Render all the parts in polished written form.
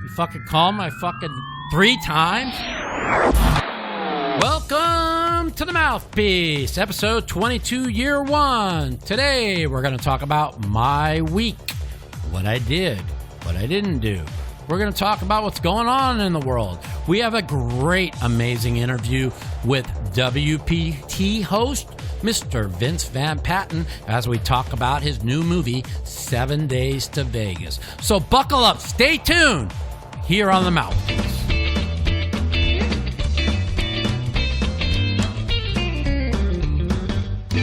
You fucking call my fucking 3 times? Welcome to the Mouthpiece, episode 22, year 1. Today, we're going to talk about my week. What I did, what I didn't do. We're going to talk about what's going on in the world. We have a great, amazing interview with WPT host, Mr. Vince Van Patten, as we talk about his new movie, 7 Days to Vegas. So buckle up, stay tuned, here on the Mouthpiece.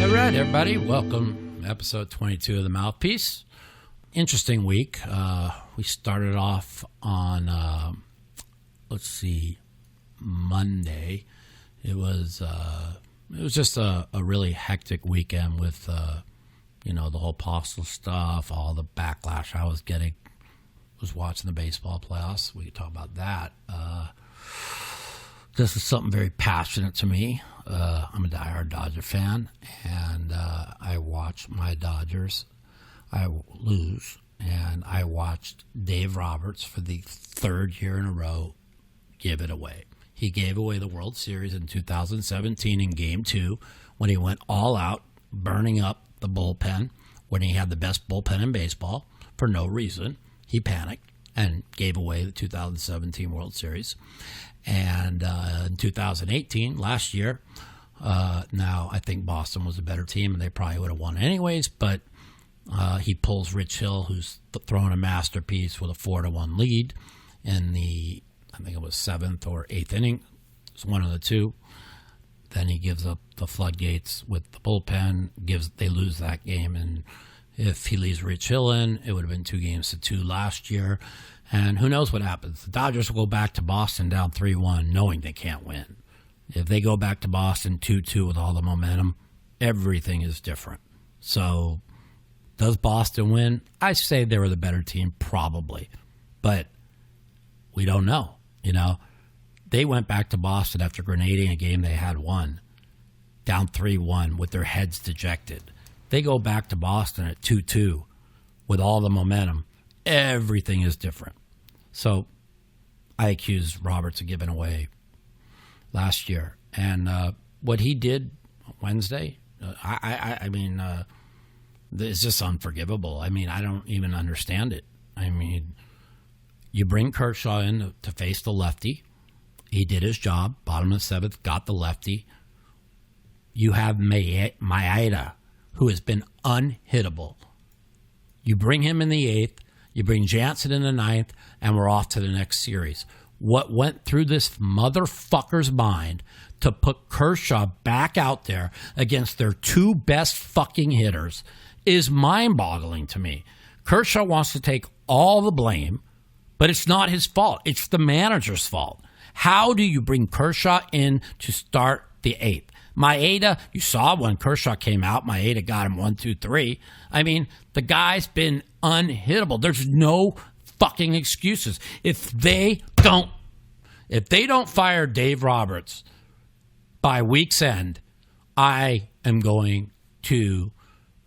All right, everybody, welcome to episode 22 of the Mouthpiece. Interesting week. We started off on, Monday. It was just a really hectic weekend with, the whole postal stuff, all the backlash I was getting. Was watching the baseball playoffs. We could talk about that. This is something very passionate to me. I'm a diehard Dodger fan, and I watch my Dodgers. I lose, and I watched Dave Roberts for the 3rd year in a row give it away. He gave away the World Series in 2017 in Game 2 when he went all out, burning up the bullpen, when he had the best bullpen in baseball for no reason. He panicked and gave away the 2017 World Series. And in 2018, last year, now I think Boston was a better team, and they probably would have won anyways, but he pulls Rich Hill, who's throwing a masterpiece with a 4-1 lead in the, I think it was 7th or 8th inning. It's one of the two. Then he gives up the floodgates with the bullpen. They lose that game, and if he leaves Rich Hill in, it would have been 2-2 last year. And who knows what happens? The Dodgers will go back to Boston down 3-1, knowing they can't win. If they go back to Boston 2-2 with all the momentum, everything is different. So does Boston win? I say they were the better team, probably. But we don't know. They went back to Boston after grenading a game they had won, down 3-1 with their heads dejected. They go back to Boston at 2-2 with all the momentum. Everything is different. So I accused Roberts of giving away last year. And what he did Wednesday, I mean, it's just unforgivable. I mean, I don't even understand it. I mean, you bring Kershaw in to face the lefty. He did his job. Bottom of the 7th, got the lefty. You have Maeda, who has been unhittable. You bring him in the 8th. You bring Jansen in the 9th, and we're off to the next series. What went through this motherfucker's mind to put Kershaw back out there against their 2 best fucking hitters is mind-boggling to me. Kershaw wants to take all the blame, but it's not his fault. It's the manager's fault. How do you bring Kershaw in to start the 8th? Maeda, you saw when Kershaw came out, Maeda got him 1, 2, 3. I mean, the guy's been unhittable. There's no fucking excuses. If they don't fire Dave Roberts by week's end, I am going to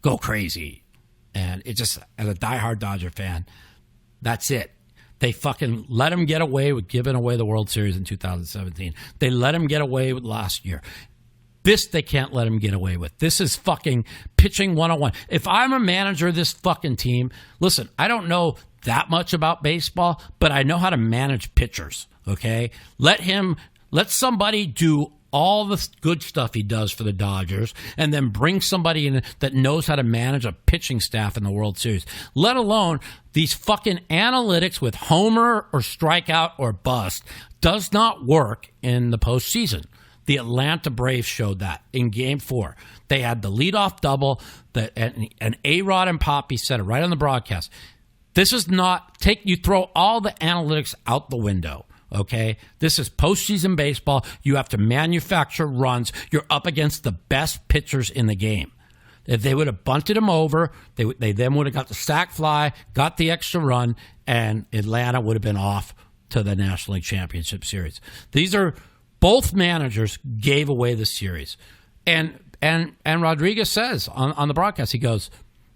go crazy. And it just, as a diehard Dodger fan, that's it. They fucking let him get away with giving away the World Series in 2017. They let him get away with last year. This they can't let him get away with. This is fucking pitching 101. If I'm a manager of this fucking team, listen, I don't know that much about baseball, but I know how to manage pitchers, okay? Let somebody do all the good stuff he does for the Dodgers and then bring somebody in that knows how to manage a pitching staff in the World Series. Let alone these fucking analytics with homer or strikeout or bust does not work in the postseason. The Atlanta Braves showed that in Game 4. They had the leadoff double, and A-Rod and Poppy said it right on the broadcast. This is not, you throw all the analytics out the window, okay? This is postseason baseball. You have to manufacture runs. You're up against the best pitchers in the game. If they would have bunted him over, they then would have got the sac fly, got the extra run, and Atlanta would have been off to the National League Championship Series. Both managers gave away the series. And Rodriguez says on the broadcast, he goes,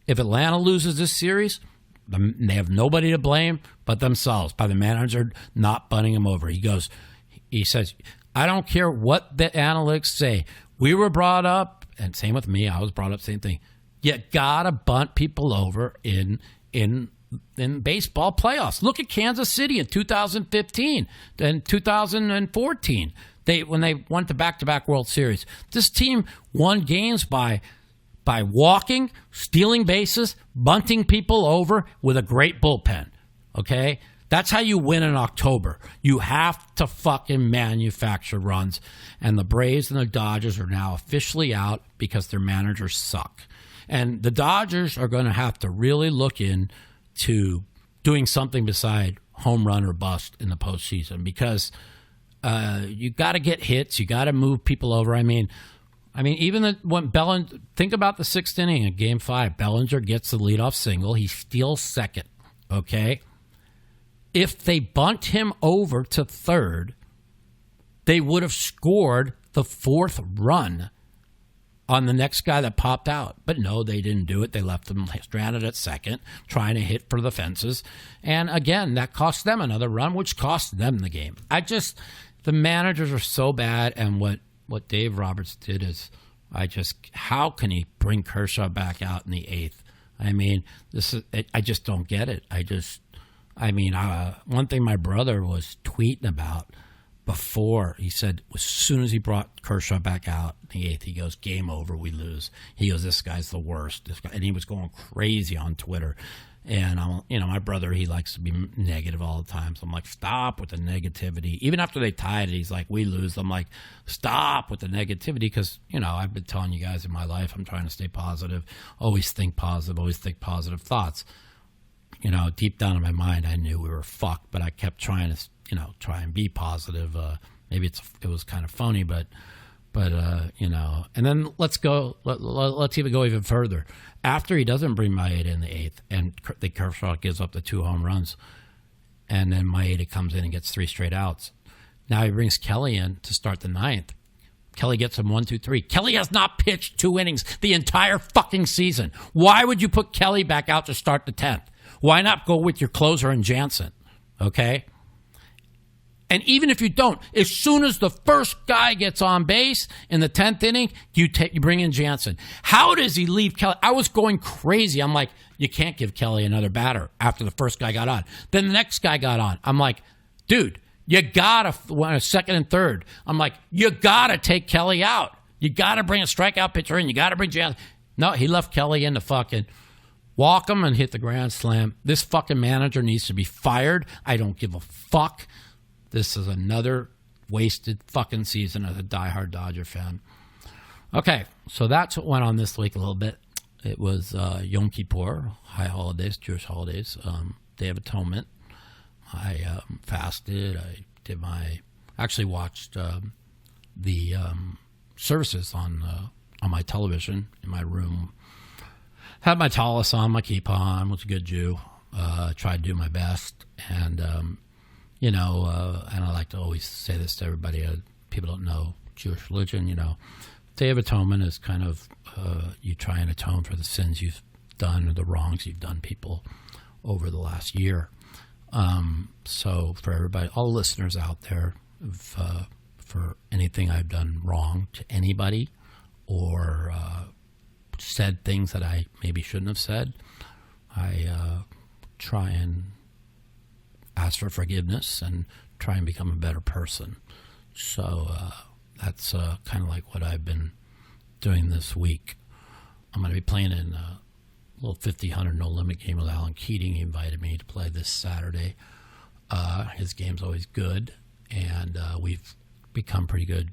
if Atlanta loses this series, They have nobody to blame but themselves, by the manager not bunting them over. He says, I don't care what the analytics say. We were brought up, and same with me, I was brought up, same thing. You gotta bunt people over in baseball playoffs. Look at Kansas City in 2015 and 2014. When they went to back-to-back World Series. This team won games by walking, stealing bases, bunting people over with a great bullpen. Okay? That's how you win in October. You have to fucking manufacture runs. And the Braves and the Dodgers are now officially out because their managers suck. And the Dodgers are going to have to really look into doing something beside home run or bust in the postseason, because you got to get hits. You got to move people over. I mean, even when Bellinger, think about the sixth inning in Game 5. Bellinger gets the leadoff single. He steals second. Okay, if they bunt him over to third, they would have scored the fourth run on the next guy that popped out. But no, they didn't do it. They left him stranded at second, trying to hit for the fences. And again, that cost them another run, which cost them the game. The managers are so bad. And what Dave Roberts did is, how can he bring Kershaw back out in the eighth? I mean, I just don't get it. One thing my brother was tweeting about before, he said, as soon as he brought Kershaw back out in the eighth, he goes, game over, we lose. He goes, this guy's the worst. And he was going crazy on Twitter. And, my brother, he likes to be negative all the time. So I'm like, stop with the negativity. Even after they tied it, he's like, we lose. I'm like, stop with the negativity, because, I've been telling you guys in my life, I'm trying to stay positive, always think positive thoughts. Deep down in my mind, I knew we were fucked, but I kept trying to, try and be positive. Maybe it was kind of phony, but and then let's even go even further. After he doesn't bring Maeda in the eighth, and the Kershaw gives up the 2 home runs, and then Maeda comes in and gets 3 straight outs. Now he brings Kelly in to start the ninth. Kelly gets him 1, 2, 3. Kelly has not pitched 2 innings the entire fucking season. Why would you put Kelly back out to start the 10th? Why not go with your closer in Jansen? Okay? And even if you don't, as soon as the first guy gets on base in the 10th inning, you bring in Jansen. How does he leave Kelly? I was going crazy. I'm like, you can't give Kelly another batter after the first guy got on. Then the next guy got on. I'm like, dude, you got to, second and third. I'm like, you got to take Kelly out. You got to bring a strikeout pitcher in. You got to bring Jansen. No, he left Kelly in to fucking walk him and hit the grand slam. This fucking manager needs to be fired. I don't give a fuck. This is another wasted fucking season as a diehard Dodger fan. Okay, so that's what went on this week a little bit. It was Yom Kippur, high holidays, Jewish holidays, Day of Atonement. I fasted. I actually watched the services on my television in my room. Had my tallis on, my kippah, was a good Jew. Tried to do my best, and and I like to always say this to everybody. People don't know Jewish religion. Day of Atonement is kind of you try and atone for the sins you've done or the wrongs you've done people over the last year. So for everybody, all the listeners out there, for anything I've done wrong to anybody or said things that I maybe shouldn't have said, I try and ask for forgiveness and try and become a better person. So that's kind of like what I've been doing this week. I'm going to be playing in a little 50-100 no-limit game with Alan Keating. He invited me to play this Saturday. His game's always good, and we've become pretty good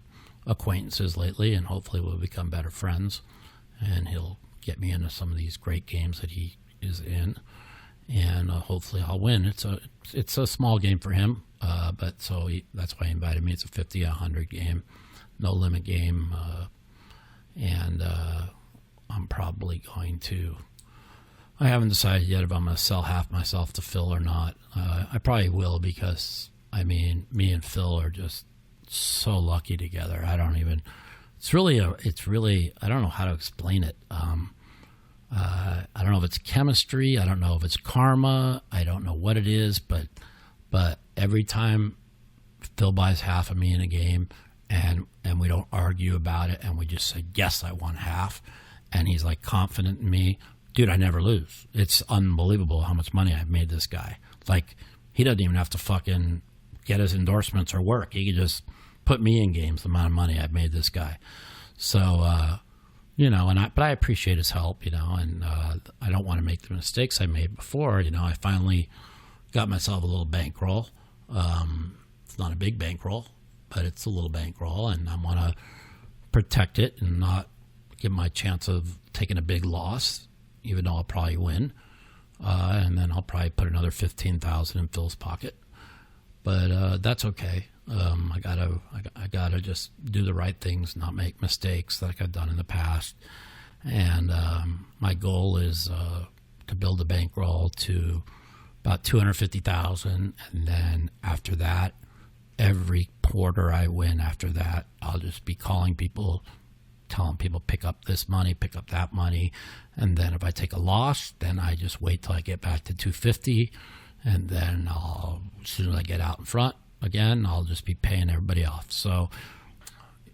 acquaintances lately, and hopefully we'll become better friends, and he'll get me into some of these great games that he is in, and hopefully I'll win. It's a small game for him, but that's why he invited me. It's a 50-100 game, no-limit game, and I'm probably going to... I haven't decided yet if I'm going to sell half myself to Phil or not. I probably will, because, me and Phil are just so lucky together. It's really, I don't know how to explain it. I don't know if it's chemistry. I don't know if it's karma. I don't know what it is, but every time Phil buys half of me in a game, and we don't argue about it, and we just say, yes, I won half, and he's like confident in me, dude, I never lose. It's unbelievable how much money I've made this guy. Like, he doesn't even have to fucking get his endorsements or work. He can just put me in games, the amount of money I've made this guy. So, but I appreciate his help, and I don't want to make the mistakes I made before. I finally got myself a little bankroll. It's not a big bankroll, but it's a little bankroll, and I want to protect it and not give my chance of taking a big loss, even though I'll probably win. And then I'll probably put another $15,000 in Phil's pocket, but that's okay. I gotta just do the right things, not make mistakes like I've done in the past. And my goal is to build a bankroll to about $250,000, and then after that, every quarter I win after that, I'll just be calling people, telling people pick up this money, pick up that money, and then if I take a loss, then I just wait till I get back to 250, and then as soon as I get out in front again, I'll just be paying everybody off. So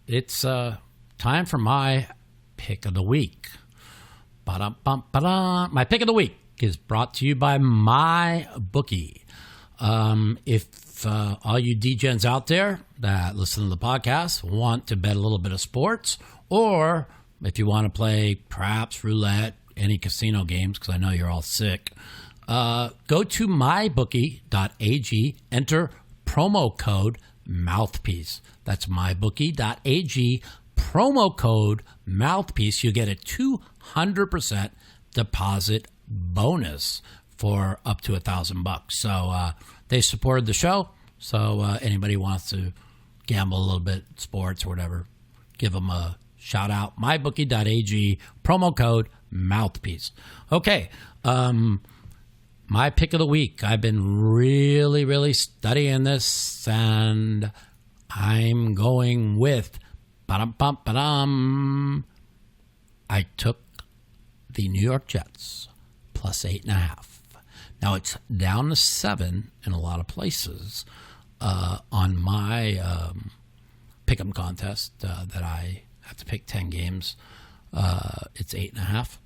it's time for my pick of the week. Ba-dum-bum-ba-dum. My pick of the week is brought to you by my Bookie. If all you degens out there that listen to the podcast want to bet a little bit of sports, or if you want to play craps, roulette, any casino games, because I know you're all sick, go to mybookie.ag, enter promo code Mouthpiece. That's mybookie.ag, promo code Mouthpiece. You get a 200% deposit bonus for up to $1,000. So they supported the show. So anybody wants to gamble a little bit, sports or whatever, give them a shout out. mybookie.ag, promo code Mouthpiece. Okay. My pick of the week. I've been really, really studying this, and I'm going with ba-dum-bum-ba-dum. I took the New York Jets plus 8.5. Now it's down to 7 in a lot of places on my pick'em contest that I have to pick 10 games. It's 8.5.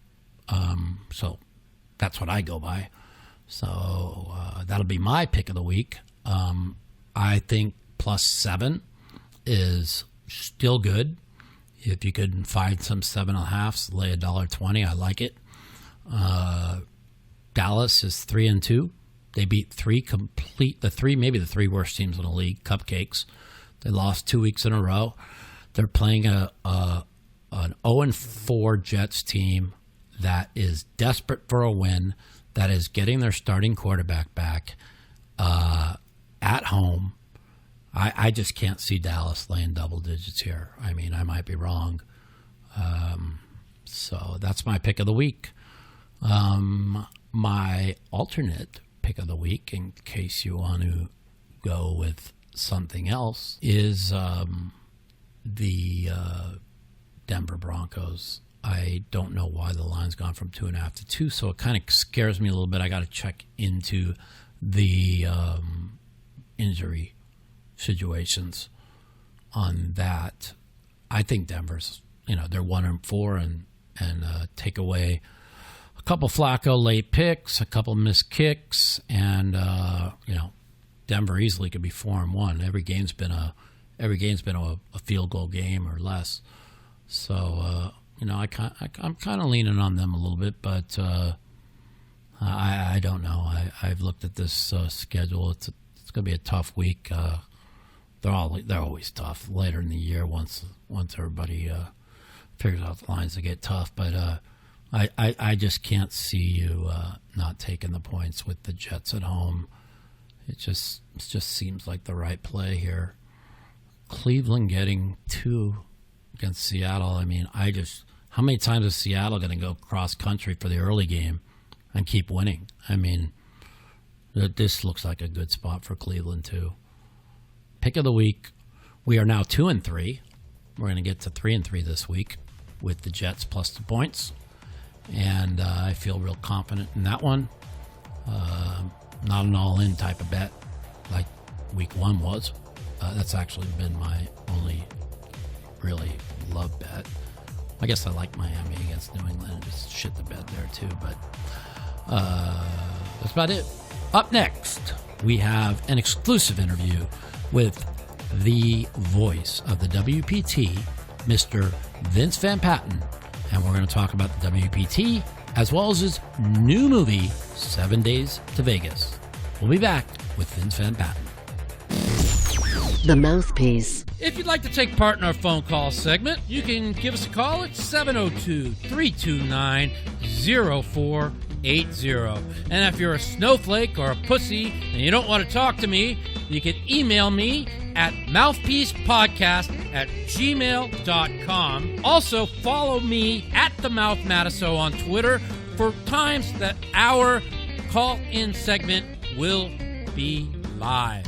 So that's what I go by. So that'll be my pick of the week. I think plus 7 is still good. If you could find some 7.5s, lay $1.20. I like it. Dallas is 3-2. They beat maybe the three worst teams in the league, Cupcakes. They lost 2 weeks in a row. They're playing an 0-4 Jets team that is desperate for a win, that is getting their starting quarterback back at home. I just can't see Dallas laying double digits here. I mean, I might be wrong. So that's my pick of the week. My alternate pick of the week, in case you want to go with something else, is the Denver Broncos. I don't know why the line's gone from 2.5 to 2, so it kind of scares me a little bit. I got to check into the injury situations on that. I think Denver's, they're 1-4 and take away a couple Flacco late picks, a couple missed kicks, and Denver easily could be 4-1. Every game's been a field goal game or less. So I'm kind of leaning on them a little bit, but I don't know. I've looked at this schedule. It's going to be a tough week. They're always tough later in the year once everybody figures out the lines to get tough. But I just can't see you not taking the points with the Jets at home. It just seems like the right play here. Cleveland getting 2 against Seattle. I mean, how many times is Seattle going to go cross country for the early game and keep winning? I mean, this looks like a good spot for Cleveland too. Pick of the week. We are now 2-3. We're going to get to 3-3 this week with the Jets plus the points. and I feel real confident in that one. Not an all-in type of bet like week 1 was. That's actually been my only really love bet. I guess I like Miami against New England and just shit the bed there too, but that's about it. Up next, we have an exclusive interview with the voice of the WPT, Mr. Vince Van Patten, and we're going to talk about the WPT as well as his new movie, 7 Days to Vegas. We'll be back with Vince Van Patten. The Mouthpiece. If you'd like to take part in our phone call segment, you can give us a call at 702-329-0480. And if you're a snowflake or a pussy and you don't want to talk to me, you can email me at mouthpiecepodcast@gmail.com. Also, follow me at the Mouth Matusow on Twitter for times that our call-in segment will be live.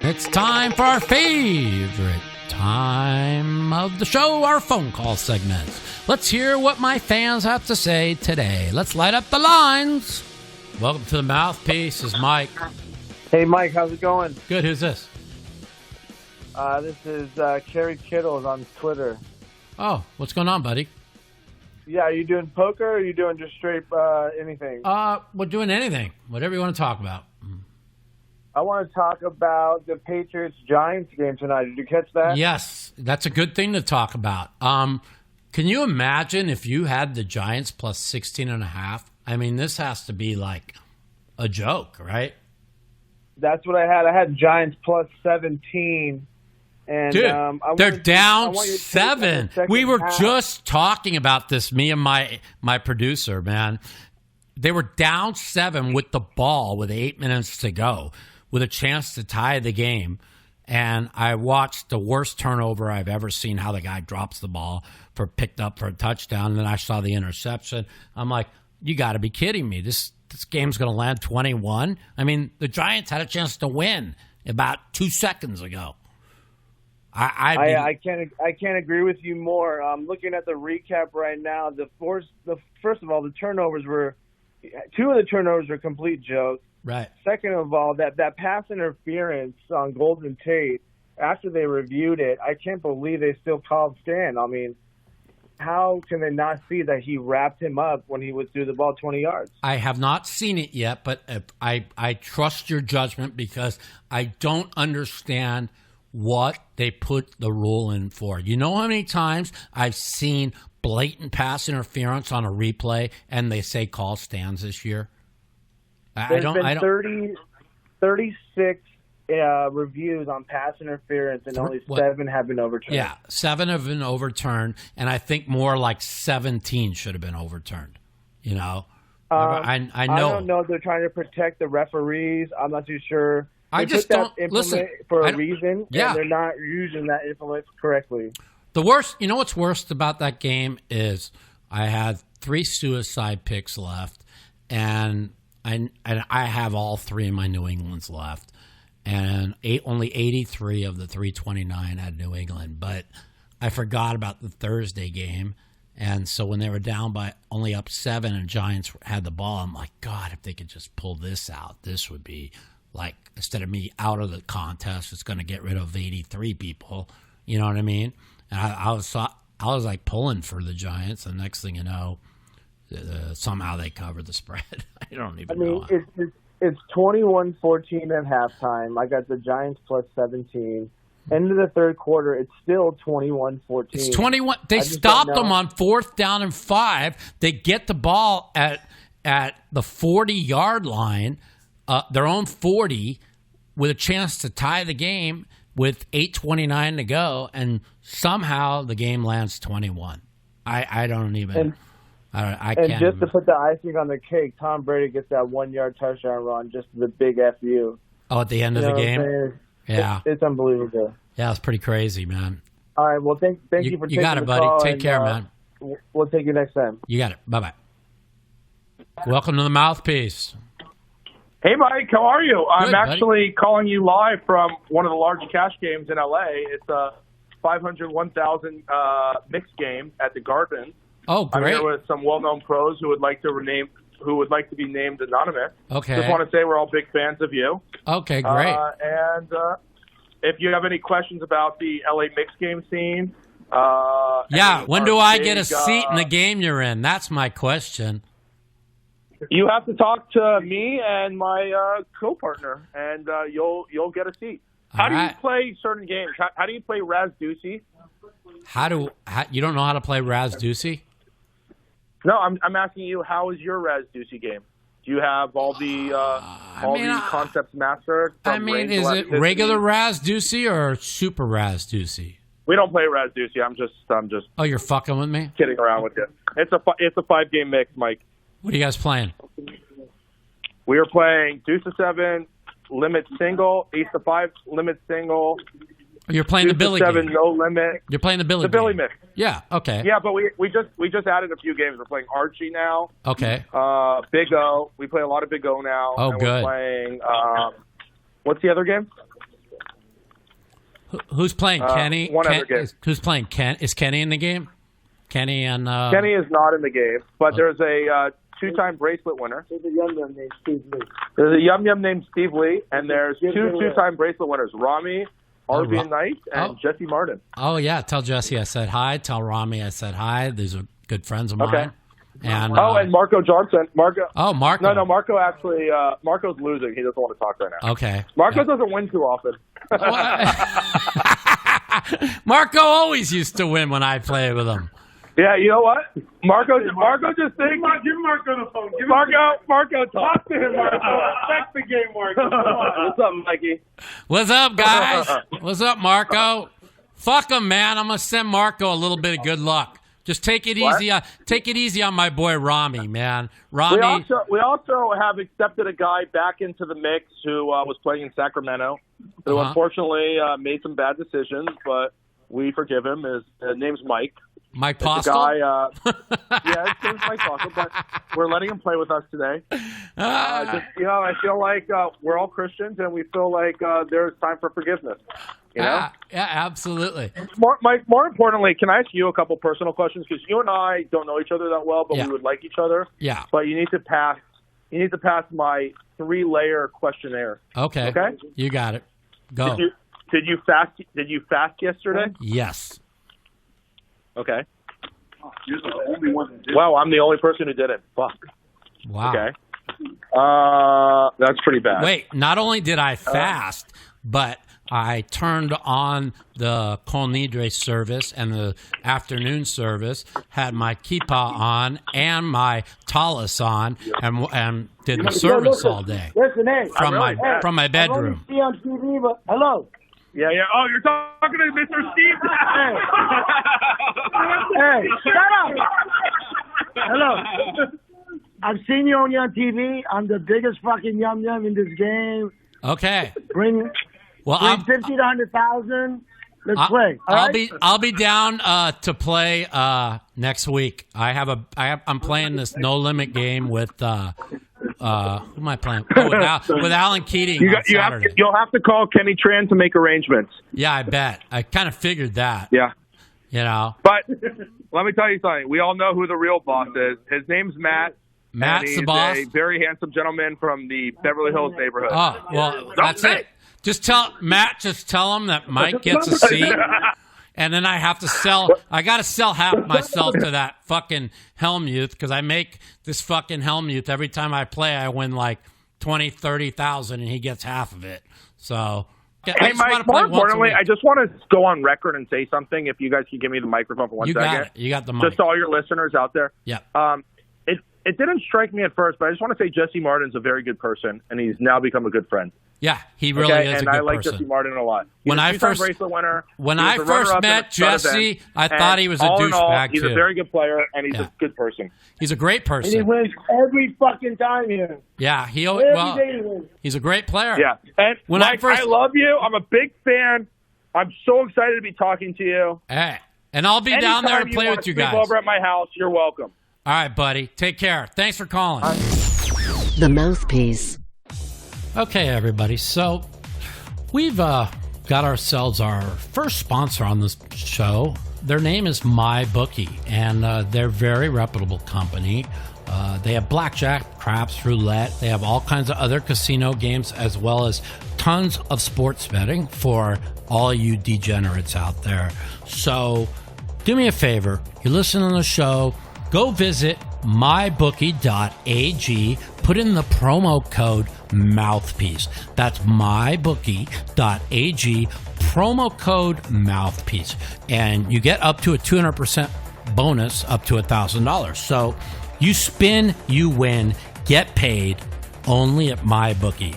It's time for our favorite time of the show, our phone call segment. Let's hear what my fans have to say today. Let's light up the lines. Welcome to the Mouthpiece. This is Mike. Hey, Mike. How's it going? Good. Who's this? This is Kerry Kittles on Twitter. Oh, what's going on, buddy? Yeah, are you doing poker or are you doing just straight anything? We're doing anything. Whatever you want to talk about. I want to talk about the Patriots-Giants game tonight. Did you catch that? Yes, that's a good thing to talk about. Can you imagine if you had the Giants plus 16.5? I mean, this has to be like a joke, right? That's what I had. I had Giants plus 17. And, dude, they're down 7. We were just talking about this, me and my producer, man. They were down 7 with the ball with 8 minutes to go, with a chance to tie the game. And I watched the worst turnover I've ever seen, how the guy drops the ball picked up for a touchdown. And then I saw the interception. I'm like, you got to be kidding me. This game's going to land 21. I mean, the Giants had a chance to win about 2 seconds ago. I can't agree with you more. Looking at the recap right now, first of all, the turnovers were 2 of the turnovers were complete jokes. Right. Second of all, that pass interference on Golden Tate, after they reviewed it, I can't believe they still called stand. I mean, how can they not see that he wrapped him up when he was through the ball 20 yards? I have not seen it yet, but I trust your judgment because I don't understand what they put the rule in for. You know how many times I've seen blatant pass interference on a replay and they say call stands this year? There's been 36 reviews on pass interference and only 7 have been overturned. Yeah, 7 have been overturned, and I think more like 17 should have been overturned. You know? I know. I don't know if they're trying to protect the referees. I'm not too sure. I just don't listen for a reason. Yeah, and they're not using that implement correctly. The worst, you know what's worst about that game is I had 3 suicide picks left, and I have all 3 of my New England's left, and only 83 of the 329 had New England. But I forgot about the Thursday game, and so when they were down by only up 7 and Giants had the ball, I'm like, God, if they could just pull this out, this would be like, instead of me out of the contest, it's going to get rid of 83 people. You know what I mean? And I was like pulling for the Giants, and next thing you know, somehow they covered the spread. I don't even know. It's 21-14 at halftime. I got the Giants plus 17. End of the third quarter, it's still 21-14. It's 21. They stopped them on 4th down and 5. They get the ball at the 40-yard line, their own 40, with a chance to tie the game with 8:29 to go, and somehow the game lands 21. I don't even. I can't. And just to put the icing on the cake, Tom Brady gets that 1-yard touchdown run, just the big FU. Oh, at the end of the game? Yeah. It's unbelievable. Yeah, it's pretty crazy, man. All right, well, thank you for taking the call. You got it, buddy. Take care, man. We'll take you next time. You got it. Bye-bye. Welcome to the Mouthpiece. Hey, Mike. How are you? Good, I'm actually calling you live from one of the largest cash games in L.A. It's 500, 1,000 mixed game at the Garden. Oh, I'm great. here with some well-known pros who would like to be named anonymous. Okay. Just want to say we're all big fans of you. Okay, great. And if you have any questions about the LA mixed game scene, when do I get a seat in the game you're in? That's my question. You have to talk to me and my co-partner, and you'll get a seat. How do you play certain games? How do you play Raz Ducey? You don't know how to play Raz Ducey? No, I'm asking you. How is your Raz Ducey game? Do you have all the concepts mastered? Is it regular Raz Ducey or super Raz Ducey? We don't play Raz Ducey. I'm just. Oh, you're fucking with me? Kidding around with you. It's a 5-game mix, Mike. What are you guys playing? We are playing Deuce of 7, limit single, Ace of 5, limit single. You're playing the Billy Deuce of 7, game. no limit. You're playing the Billy The Billy game. mix. Yeah, okay. Yeah, but we just added a few games. We're playing Archie now. Okay. Big O. We play a lot of Big O now. Oh, and good. We're playing, what's the other game? Who's playing? Kenny? Other game. Who's playing? Is Kenny in the game? Kenny and... Kenny is not in the game, but there's a two-time bracelet winner. There's a Yum Yum named Steve Lee. There's a Yum Yum named Steve Lee, and there's two-time bracelet winners, Rami, Arvian Knight, and Jesse Martin. Oh, yeah. Tell Jesse I said hi. Tell Rami I said hi. These are good friends of mine. Okay. And, and Marco Johnson. Marco. Marco. Marco actually, Marco's losing. He doesn't want to talk right now. Okay. Marco doesn't win too often. Marco always used to win when I played with him. Yeah, you know what? Marco just thinks. Give Marco the phone. Marco, talk to him, Marco. Check the game, Marco. What's up, Mikey? What's up, guys? What's up, Marco? Fuck him, man. I'm gonna send Marco a little bit of good luck. Just take it easy. Take it easy on my boy Rami, man. Rami. We also have accepted a guy back into the mix who was playing in Sacramento, who unfortunately made some bad decisions, but we forgive him. His name's Mike. Mike Postel? Postel? Yeah, his name's Mike Postel, but we're letting him play with us today. I feel like we're all Christians, and we feel like there's time for forgiveness. You know? Yeah, absolutely. Mike, more importantly, can I ask you a couple personal questions? Because you and I don't know each other that well, but we would like each other. Yeah. But you need to pass my 3-layer questionnaire. Okay. You got it. Go. Did you fast yesterday? Yes. Okay. You're the only one who did. Well, I'm the only person who did it. Fuck. Wow. Okay. That's pretty bad. Wait, not only did I fast, but I turned on the Kol Nidre service and the afternoon service, had my kippah on and my talis on, and did the service all day. Listen, hey. From my bedroom. I see on TV, but hello. Yeah. Oh, you're talking to Mr. Steve? Hey, shut up. Hello. I've seen you on TV. I'm the biggest fucking Yum Yum in this game. Okay. Bring 50 to 100,000. Let's play. I'll be down to play next week. I'm playing this no limit game with who am I playing? With Alan Keating. You'll have to call Kenny Tran to make arrangements. Yeah, I bet. I kind of figured that. Yeah. You know. But let me tell you something. We all know who the real boss is. His name's Matt. Matt's the boss. He's a very handsome gentleman from the Beverly Hills neighborhood. Oh, well, that's it. Just tell him that Mike gets a seat, and then I have to sell. I got to sell half myself to that fucking Helmuth because I make this fucking Helmuth every time I play. I win like 30,000, and he gets half of it. So, hey, Mike. More importantly, I just want to go on record and say something. If you guys can give me the microphone for 1 second, got it. You got the mic. Just to all your listeners out there. Yeah. It didn't strike me at first, but I just want to say Jesse Martin's a very good person, and he's now become a good friend. Yeah, he really is a good person. And I like Jesse Martin a lot. When I first met Jesse, I thought he was a douchebag, too. He's a very good player, and he's a good person. He's a great person. And he wins every fucking time here. Yeah, he's a great player. Yeah. And Mike, I love you. I'm a big fan. I'm so excited to be talking to you. Hey, and I'll be down there to play with you guys. Over at my house, you're welcome. All right, buddy. Take care. Thanks for calling. The Mouthpiece. Okay, everybody. So we've got ourselves our first sponsor on this show. Their name is MyBookie, and they're a very reputable company. They have blackjack, craps, roulette. They have all kinds of other casino games, as well as tons of sports betting for all you degenerates out there. So do me a favor. You listen to the show, go visit mybookie.ag, put in the promo code Mouthpiece. That's mybookie.ag, promo code Mouthpiece. And you get up to a 200% bonus up to $1,000. So you spin, you win, get paid only at MyBookie.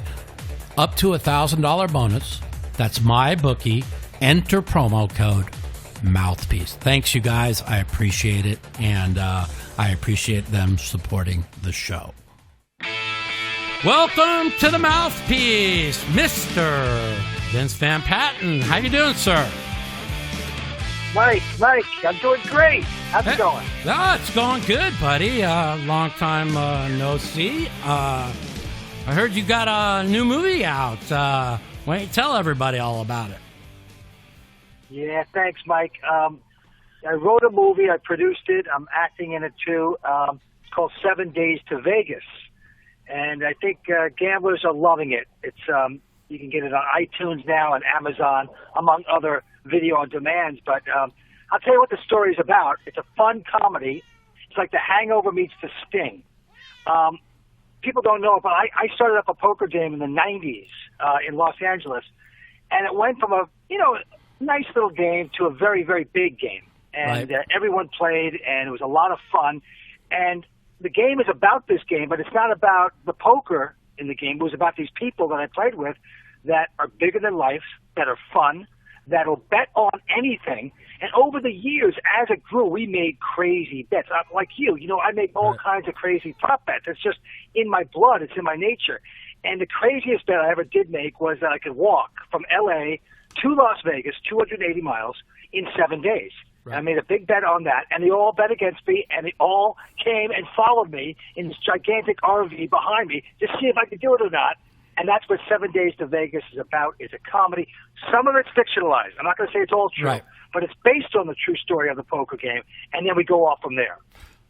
Up to $1,000 bonus. That's MyBookie. Enter promo code Mouthpiece. Thanks, you guys. I appreciate it, and I appreciate them supporting the show. Welcome to the Mouthpiece, Mr. Vince Van Patten. How you doing, sir? Mike, I'm doing great. How's it going? Oh, it's going good, buddy. Long time no see. I heard you got a new movie out. Why don't you tell everybody all about it? Yeah, thanks, Mike. I wrote a movie. I produced it. I'm acting in it, too. It's called 7 Days to Vegas. And I think gamblers are loving it. It's you can get it on iTunes now and Amazon, among other video on demands. But I'll tell you what the story is about. It's a fun comedy. It's like The Hangover meets The Sting. People don't know it, but I started up a poker game in the 90s in Los Angeles. And it went from a, nice little game to a very, very big game. And everyone played, and it was a lot of fun. And the game is about this game, but it's not about the poker in the game. It was about these people that I played with that are bigger than life, that are fun, that'll bet on anything. And over the years, as it grew, we made crazy bets. Like you, I make all kinds of crazy prop bets. It's just in my blood. It's in my nature. And the craziest bet I ever did make was that I could walk from L.A. to Las Vegas, 280 miles, in 7 days. Right. I made a big bet on that, and they all bet against me, and they all came and followed me in this gigantic RV behind me to see if I could do it or not. And that's what 7 Days to Vegas is about. It's a comedy. Some of it's fictionalized. I'm not going to say it's all true, but it's based on the true story of the poker game, and then we go off from there.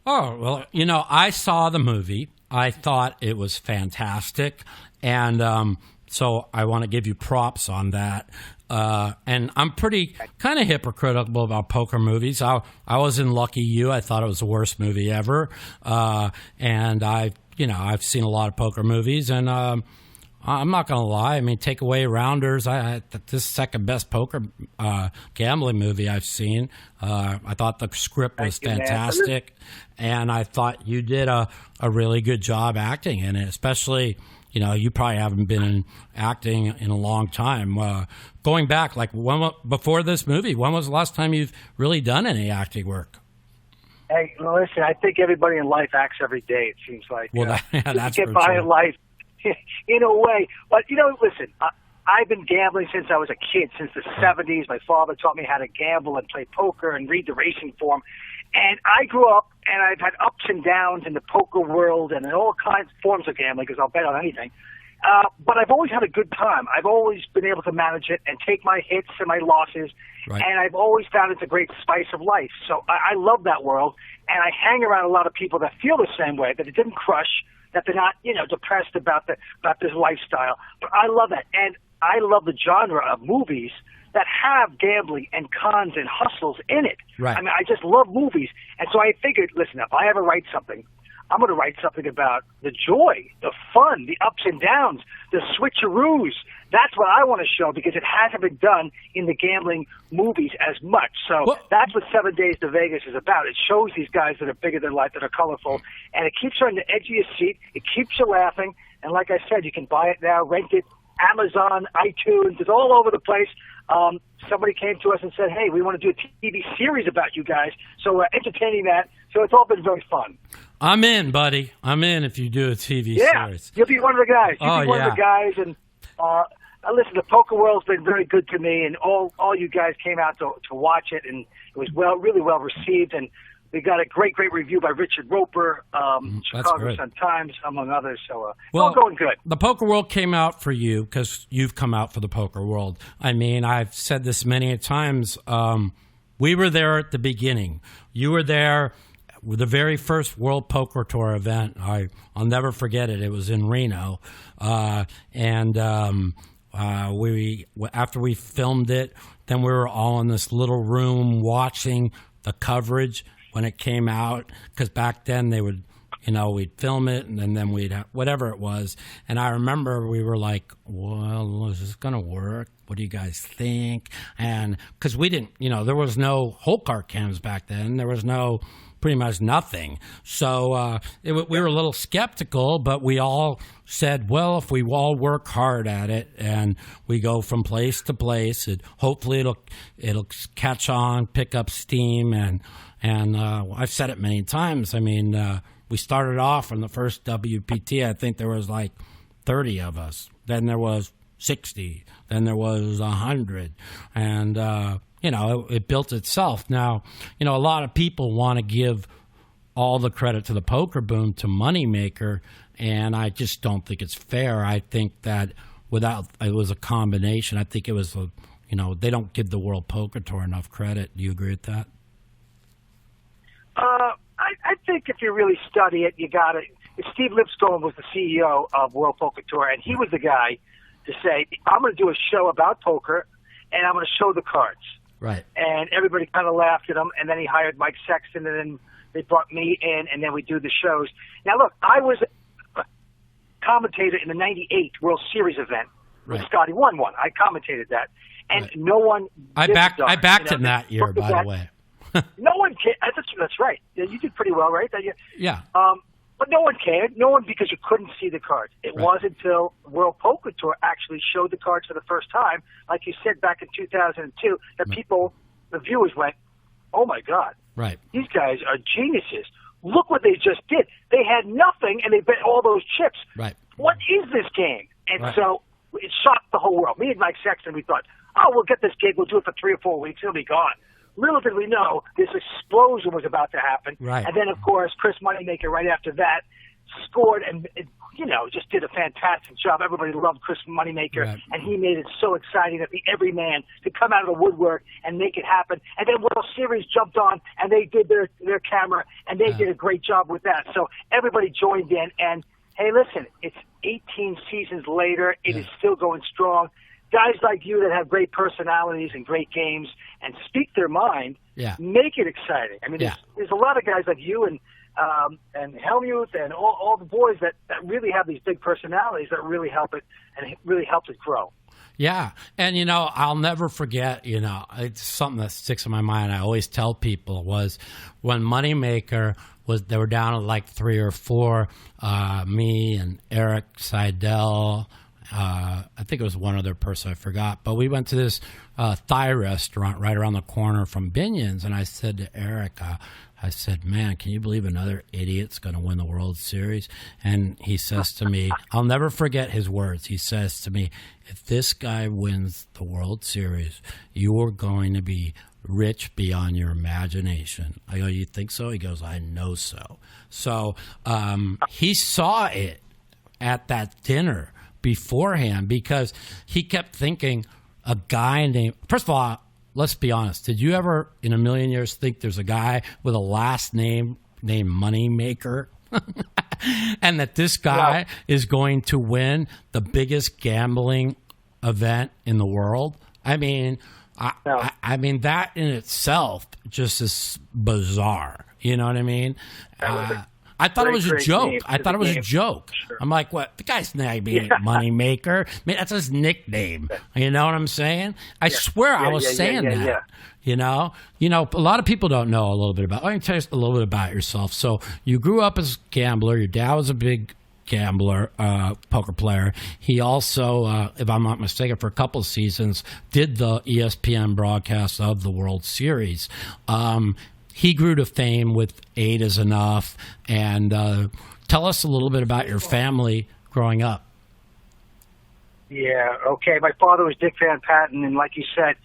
Oh, well, I saw the movie. I thought it was fantastic, and so I want to give you props on that. And I'm pretty kind of hypocritical about poker movies. I was in Lucky You. I thought it was the worst movie ever. And I've seen a lot of poker movies, and I'm not going to lie. I mean, take away Rounders. This is the second best poker gambling movie I've seen. I thought the script was fantastic, and I thought you did a really good job acting in it, especially. You probably haven't been in acting in a long time. Going back, before this movie, when was the last time you've really done any acting work? Hey, listen, I think everybody in life acts every day, it seems like. Well, that's you get by in life in a way. But, listen, I've been gambling since I was a kid, since the 70s. My father taught me how to gamble and play poker and read the racing form. And I grew up, and I've had ups and downs in the poker world and in all kinds of forms of gambling, because I'll bet on anything. But I've always had a good time. I've always been able to manage it and take my hits and my losses. Right. And I've always found it's a great spice of life. So I love that world. And I hang around a lot of people that feel the same way, that it didn't crush, that they're not, depressed about this lifestyle. But I love that. And I love the genre of movies that have gambling and cons and hustles in it. Right. I mean, I just love movies. And so I figured, listen, if I ever write something, I'm going to write something about the joy, the fun, the ups and downs, the switcheroos. That's what I want to show, because it hasn't been done in the gambling movies as much. So that's what 7 Days to Vegas is about. It shows these guys that are bigger than life, that are colorful, and it keeps you on the edge of your seat. It keeps you laughing. And like I said, you can buy it now, rent it, Amazon, iTunes, it's all over the place. Somebody came to us and said, hey, we want to do a TV series about you guys. So we're entertaining that. So it's all been very fun. I'm in, buddy. I'm in if you do a TV series. You'll be one of the guys. You'll be one of the guys. And listen, the poker world's been very good to me, and all you guys came out to watch it, and it was really well received. And We got a great review by Richard Roper, Chicago Sun-Times, among others. So all going good. The poker world came out for you because you've come out for the poker world. I mean, I've said this many times. We were there at the beginning. You were there with the very first World Poker Tour event. I'll never forget it. It was in Reno. We after we filmed it, then we were all in this little room watching the coverage when it came out, because back then they would, we'd film it and then we'd have, whatever it was. And I remember we were like, well, is this going to work? What do you guys think? And because we didn't, there was no whole cart cams back then. There was pretty much nothing. So we were a little skeptical, but we all said, well, if we all work hard at it and we go from place to place, hopefully it'll catch on, pick up steam. And I've said it many times. I mean, we started off in the first WPT. I think there was like 30 of us. Then there was 60. Then there was 100. And, it built itself. Now, a lot of people want to give all the credit to the poker boom to Moneymaker, and I just don't think it's fair. I think that it was a combination. I think it was, they don't give the World Poker Tour enough credit. Do you agree with that? I think if you really study it, you got it. Steve Lipscomb was the CEO of World Poker Tour, and he was the guy to say, I'm going to do a show about poker, and I'm going to show the cards. Right. And everybody kind of laughed at him, and then he hired Mike Sexton, and then they brought me in, and then we do the shows. Now, look, I was a commentator in the 98 World Series event when Scotty won one. I commentated that, and no one I backed him that year, by the way. No one cared. That's right. Yeah, you did pretty well, right? Yeah. But no one cared. No one, because you couldn't see the cards. It wasn't until World Poker Tour actually showed the cards for the first time, like you said back in 2002, that the viewers went, oh my God. Right. These guys are geniuses. Look what they just did. They had nothing and they bet all those chips. Right. What is this game? And so it shocked the whole world. Me and Mike Sexton, we thought, we'll get this gig. We'll do it for 3 or 4 weeks. It'll be gone. Little did we know this explosion was about to happen. Right. And then, of course, Chris Moneymaker right after that scored and, just did a fantastic job. Everybody loved Chris Moneymaker, and he made it so exciting that the everyman to come out of the woodwork and make it happen. And then World Series jumped on, and they did their camera, and they did a great job with that. So everybody joined in, and, hey, listen, it's 18 seasons later. It is still going strong. Guys like you that have great personalities and great games and speak their mind, make it exciting. I mean, there's a lot of guys like you and Helmuth and all the boys that really have these big personalities that really help it and really helped it grow. Yeah. And, I'll never forget, it's something that sticks in my mind. I always tell people was when Moneymaker they were down at like 3 or 4, me and Eric Seidel, I think it was one other person I forgot, but we went to this Thai restaurant right around the corner from Binion's, and I said to Eric, I said, man, can you believe another idiot's going to win the World Series? And he says to me, I'll never forget his words. He says to me, if this guy wins the World Series, you are going to be rich beyond your imagination. I go, you think so? He goes, I know so. So he saw it at that dinner beforehand, because he kept thinking a guy named, first of all, let's be honest, did you ever in a million years think there's a guy with a last name named Moneymaker? And that this guy is going to win the biggest gambling event in the world? I mean, I mean, that in itself just is bizarre. You know what I mean? I thought it was a joke. I thought it was a joke. Sure. I'm like, what? The guy's name ain't Moneymaker. I mean, that's his nickname. You know what I'm saying? I swear I was saying that. Yeah. You know, a lot of people don't know a little bit about. I can tell you a little bit about yourself. So you grew up as a gambler. Your dad was a big gambler, poker player. He also, if I'm not mistaken, for a couple of seasons, did the ESPN broadcast of the World Series. He grew to fame with 8 is Enough. And tell us a little bit about your family growing up. Yeah, okay. My father was Dick Van Patten, and like you said,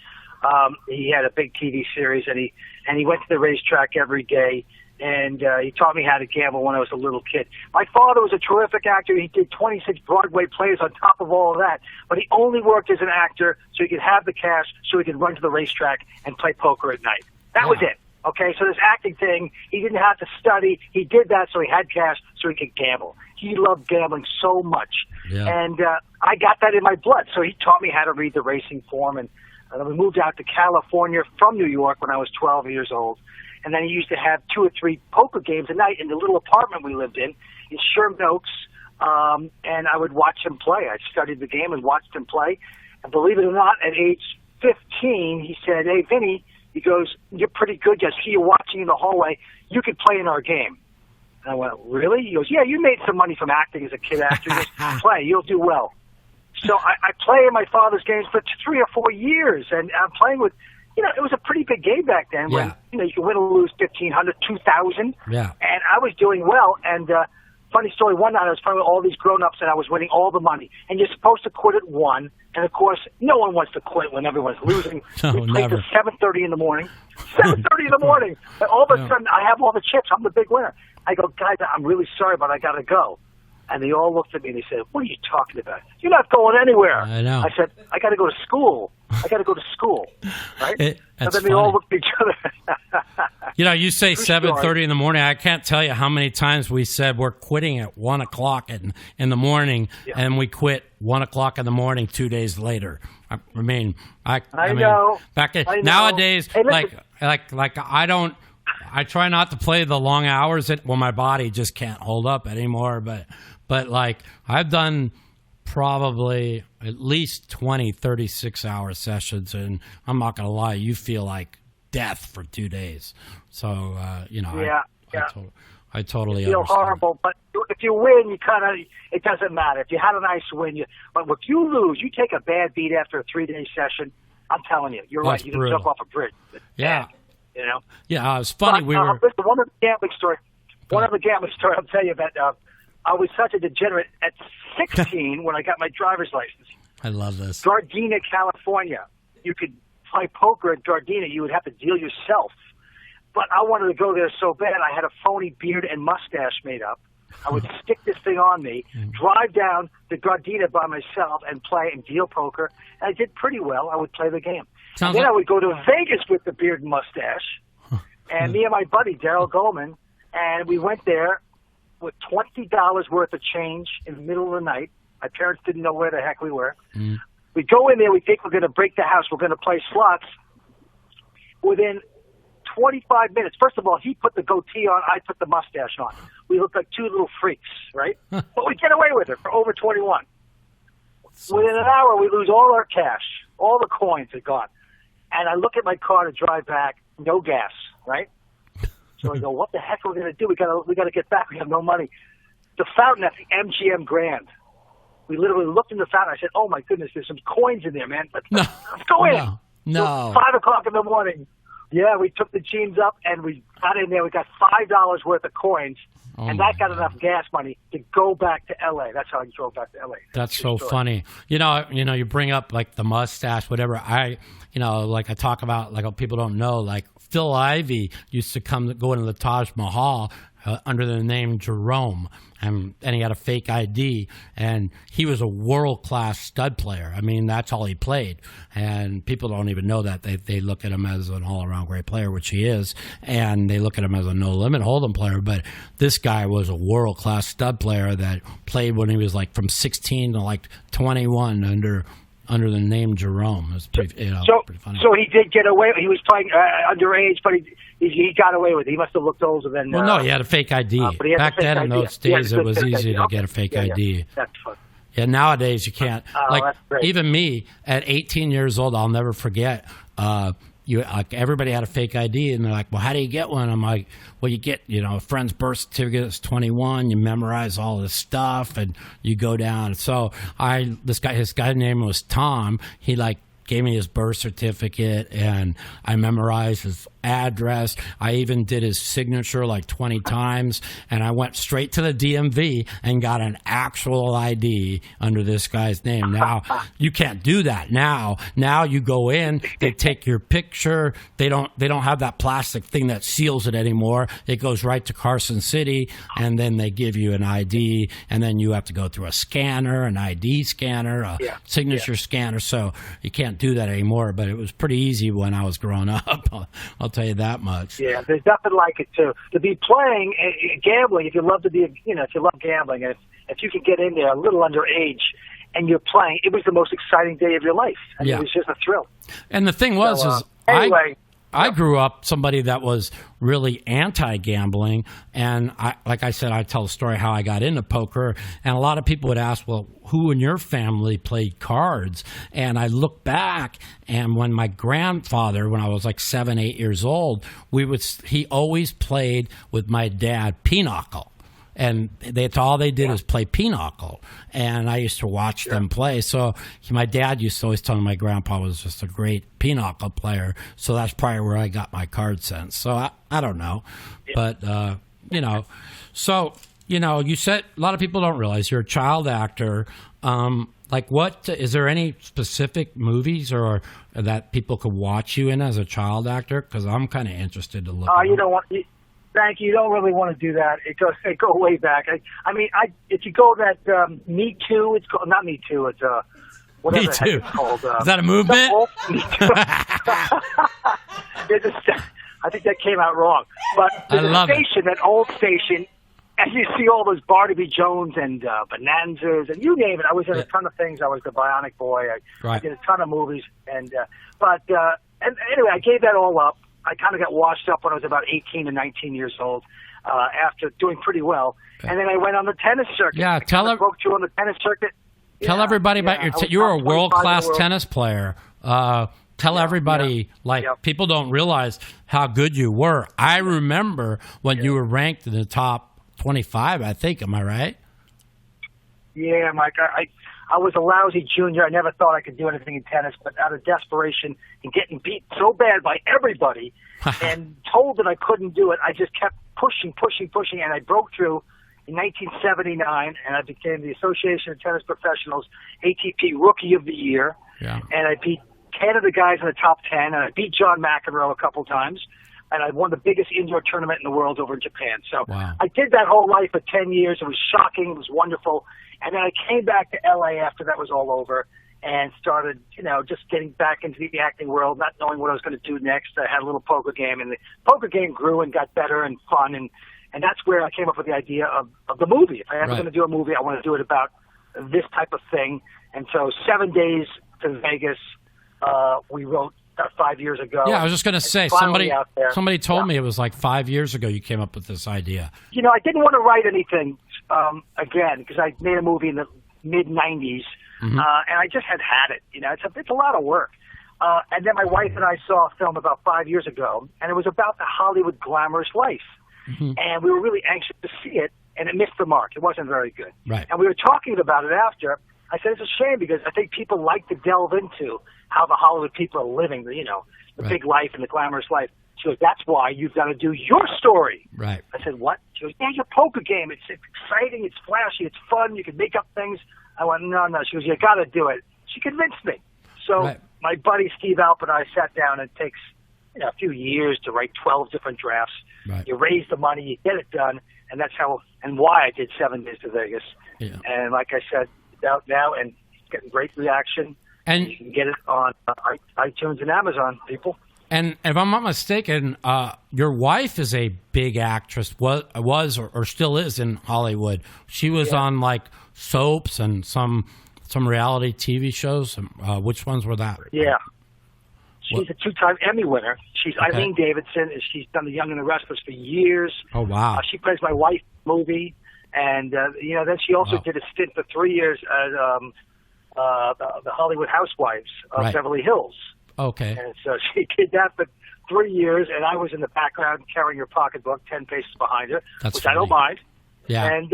He had a big TV series, and he went to the racetrack every day. And he taught me how to gamble when I was a little kid. My father was a terrific actor. He did 26 Broadway plays on top of all of that. But he only worked as an actor so he could have the cash so he could run to the racetrack and play poker at night. That was it. Okay, so this acting thing, he didn't have to study. He did that so he had cash so he could gamble. He loved gambling so much. Yeah. And I got that in my blood. So he taught me how to read the racing form. And we moved out to California from New York when I was 12 years old. And then he used to have 2 or 3 poker games a night in the little apartment we lived in Sherman Oaks. And I would watch him play. I studied the game and watched him play. And believe it or not, at age 15, he said, "Hey, Vinny," he goes, "you're pretty good. I see you watching in the hallway. You could play in our game." And I went, "Really?" He goes, "Yeah, you made some money from acting as a kid actor. Just play. You'll do well." So I play in my father's games for 3 or 4 years. And I'm playing with, it was a pretty big game back then when, you could win or lose 1,500, 2,000. Yeah. And I was doing well. And funny story, one night I was playing with all these grown-ups and I was winning all the money. And you're supposed to quit at 1. And, of course, no one wants to quit when everyone's losing. No, we played never. till 7:30 in the morning. 7:30 in the morning. And all of a sudden, I have all the chips. I'm the big winner. I go, "Guys, I'm really sorry, but I got to go." And they all looked at me and they said, "What are you talking about? You're not going anywhere." I know. I said, "I got to go to school. I got to go to school." Right? That's and then they all funny. looked at each other. You say 7:30 in the morning. I can't tell you how many times we said we're quitting at 1 o'clock in the morning, and we quit 1 o'clock in the morning 2 days later. I mean, I know. Back in, I know. nowadays, Hey, listen. like I don't. I try not to play the long hours. My body just can't hold up anymore. But like I've done probably at least 20, 36-hour sessions, and I'm not going to lie, you feel like death for 2 days. So, I totally You feel understand. horrible, but if you win, it doesn't matter. If you had a nice win, but if you lose, you take a bad beat after a 3-day session, I'm telling you, you're That's right. You can brutal. jump off a bridge. Yeah. Yeah, it was But, funny. listen, one of the gambling story I'll tell you about. I was such a degenerate at 16 when I got my driver's license. I love this. Gardena, California. You could play poker at Gardena. You would have to deal yourself. But I wanted to go there so bad. I had a phony beard and mustache made up. I would stick this thing on me, drive down to Gardena by myself and play and deal poker. And I did pretty well. I would play the game. And then I would go to Vegas with the beard and mustache. And me and my buddy, Daryl Goldman, and we went there with $20 worth of change in the middle of the night. My parents didn't know where the heck we were. We go in there. We think we're going to break the house. We're going to play slots. Within 25 minutes, first of all, he put the goatee on. I put the mustache on. We looked like 2 little freaks, right? But we get away with it for over 21. Within an hour, we lose all our cash. All the coins are gone. And I look at my car to drive back. No gas, right? So I go, what the heck are we going to do? We got to get back. We have no money. The fountain at the MGM Grand. We literally looked in the fountain. I said, "Oh my goodness, there's some coins in there, man. Let's go in." No. So 5 o'clock in the morning. Yeah, we took the jeans up and we got in there. We got $5 worth of coins, and that got enough gas money to go back to L.A. That's how I drove back to L.A. That's so funny. You bring up like the mustache, whatever. Like I talk about, like people don't know, like Phil Ivey used to go into the Taj Mahal under the name Jerome, and he had a fake ID, and he was a world-class stud player. I mean, that's all he played, and people don't even know that. They look at him as an all-around great player, which he is, and they look at him as a no-limit hold'em player, but this guy was a world-class stud player that played when he was like from 16 to like 21 under the name Jerome. It was pretty funny. So he did get away. He was playing underage, but he got away with it. He must have looked older than. Well, no, he had a fake ID. Back then, in those days, it was easy to get a fake ID. Yeah. That's fun. Yeah, nowadays you can't. That's great. Even me at 18 years old, I'll never forget. Everybody had a fake ID, and they're like, "Well, how do you get one?" I'm like, "Well, you get, a friend's birth certificate is 21. You memorize all this stuff, and you go down." So his guy's name was Tom. He gave me his birth certificate, and I memorized address. I even did his signature like 20 times, and I went straight to the DMV and got an actual ID under this guy's name. Now, you can't do that now. Now you go in, they take your picture. They don't have that plastic thing that seals it anymore. It goes right to Carson City, and then they give you an ID, and then you have to go through a scanner, an ID scanner, a signature scanner. So you can't do that anymore, but it was pretty easy when I was growing up. I'll tell you that much. Yeah, there's nothing like it too. To be playing gambling, if you love gambling, if you could get in there a little underage and you're playing, it was the most exciting day of your life. It was just a thrill. And the thing was, anyway. I grew up somebody that was really anti-gambling, and like I said, I tell a story how I got into poker, and a lot of people would ask, well, who in your family played cards? And I look back, and when my grandfather, when I was like 7, 8 years old, he always played with my dad pinochle. And that's all they did is play pinochle, and I used to watch them play. So my dad used to always tell me my grandpa was just a great pinochle player. So that's probably where I got my card sense. So I don't know, but you said a lot of people don't realize you're a child actor. Like, what is there any specific movies or that people could watch you in as a child actor? Because I'm kind of interested to look. You know what? Thank you. You don't really want to do that. It go way back. If you go that Me Too, it's called not Me Too. It's whatever Me the heck Too. it's called. Is that a movement? Me Too. I think that came out wrong. But there's a station, that old station, and you see all those Barnaby Jones and Bonanzas and you name it. I was in a ton of things. I was the Bionic Boy. I did a ton of movies, and anyway, I gave that all up. I kind of got washed up when I was about 18 and 19 years old after doing pretty well. And then I went on the tennis circuit. Yeah, broke through on the tennis circuit. Tell everybody about you were a world-class tennis player. Tell everybody, people don't realize how good you were. I remember when you were ranked in the top 25, I think. Am I right? Yeah, Mike. I was a lousy junior. I never thought I could do anything in tennis, but out of desperation and getting beat so bad by everybody and told that I couldn't do it, I just kept pushing, and I broke through in 1979, and I became the Association of Tennis Professionals ATP Rookie of the Year, and I beat 10 of the guys in the top 10, and I beat John McEnroe a couple times, and I won the biggest indoor tournament in the world over in Japan. So I did that whole life for 10 years. It was shocking. It was wonderful. And then I came back to L.A. after that was all over and started, just getting back into the acting world, not knowing what I was going to do next. I had a little poker game, and the poker game grew and got better and fun. And that's where I came up with the idea of the movie. If I ever going to do a movie, I want to do it about this type of thing. And so 7 Days to Vegas, we wrote 5 years ago. Yeah, I was just going to say, somebody told me it was like 5 years ago you came up with this idea. I didn't want to write anything again because I made a movie in the mid-'90s, and I just had it. It's a lot of work. And then my wife and I saw a film about 5 years ago, and it was about the Hollywood glamorous life. And we were really anxious to see it, and it missed the mark. It wasn't very good. Right. And we were talking about it after. I said, it's a shame because I think people like to delve into how the Hollywood people are living, the big life and the glamorous life. She goes, that's why you've got to do your story. Right. I said, what? She goes, your poker game. It's exciting. It's flashy. It's fun. You can make up things. I went, no. She goes, you got to do it. She convinced me. So my buddy Steve Alp and I sat down. It takes a few years to write 12 different drafts. Right. You raise the money. You get it done. And that's how and why I did 7 Days to Vegas. Yeah. And like I said, it's out now and it's getting great reaction. And you can get it on iTunes and Amazon, people. And if I'm not mistaken, your wife is a big actress, was or still is in Hollywood. She was on like soaps and some reality TV shows. Which ones were that? Yeah. She's a 2-time Emmy winner. She's Eileen Davidson. She's done The Young and the Restless for years. Oh, wow. She plays my wife movie. And, then she also did a stint for 3 years as the Hollywood Housewives of Beverly Hills. Okay. And so she did that for 3 years, and I was in the background carrying her pocketbook 10 paces behind her, which I don't mind. Yeah. And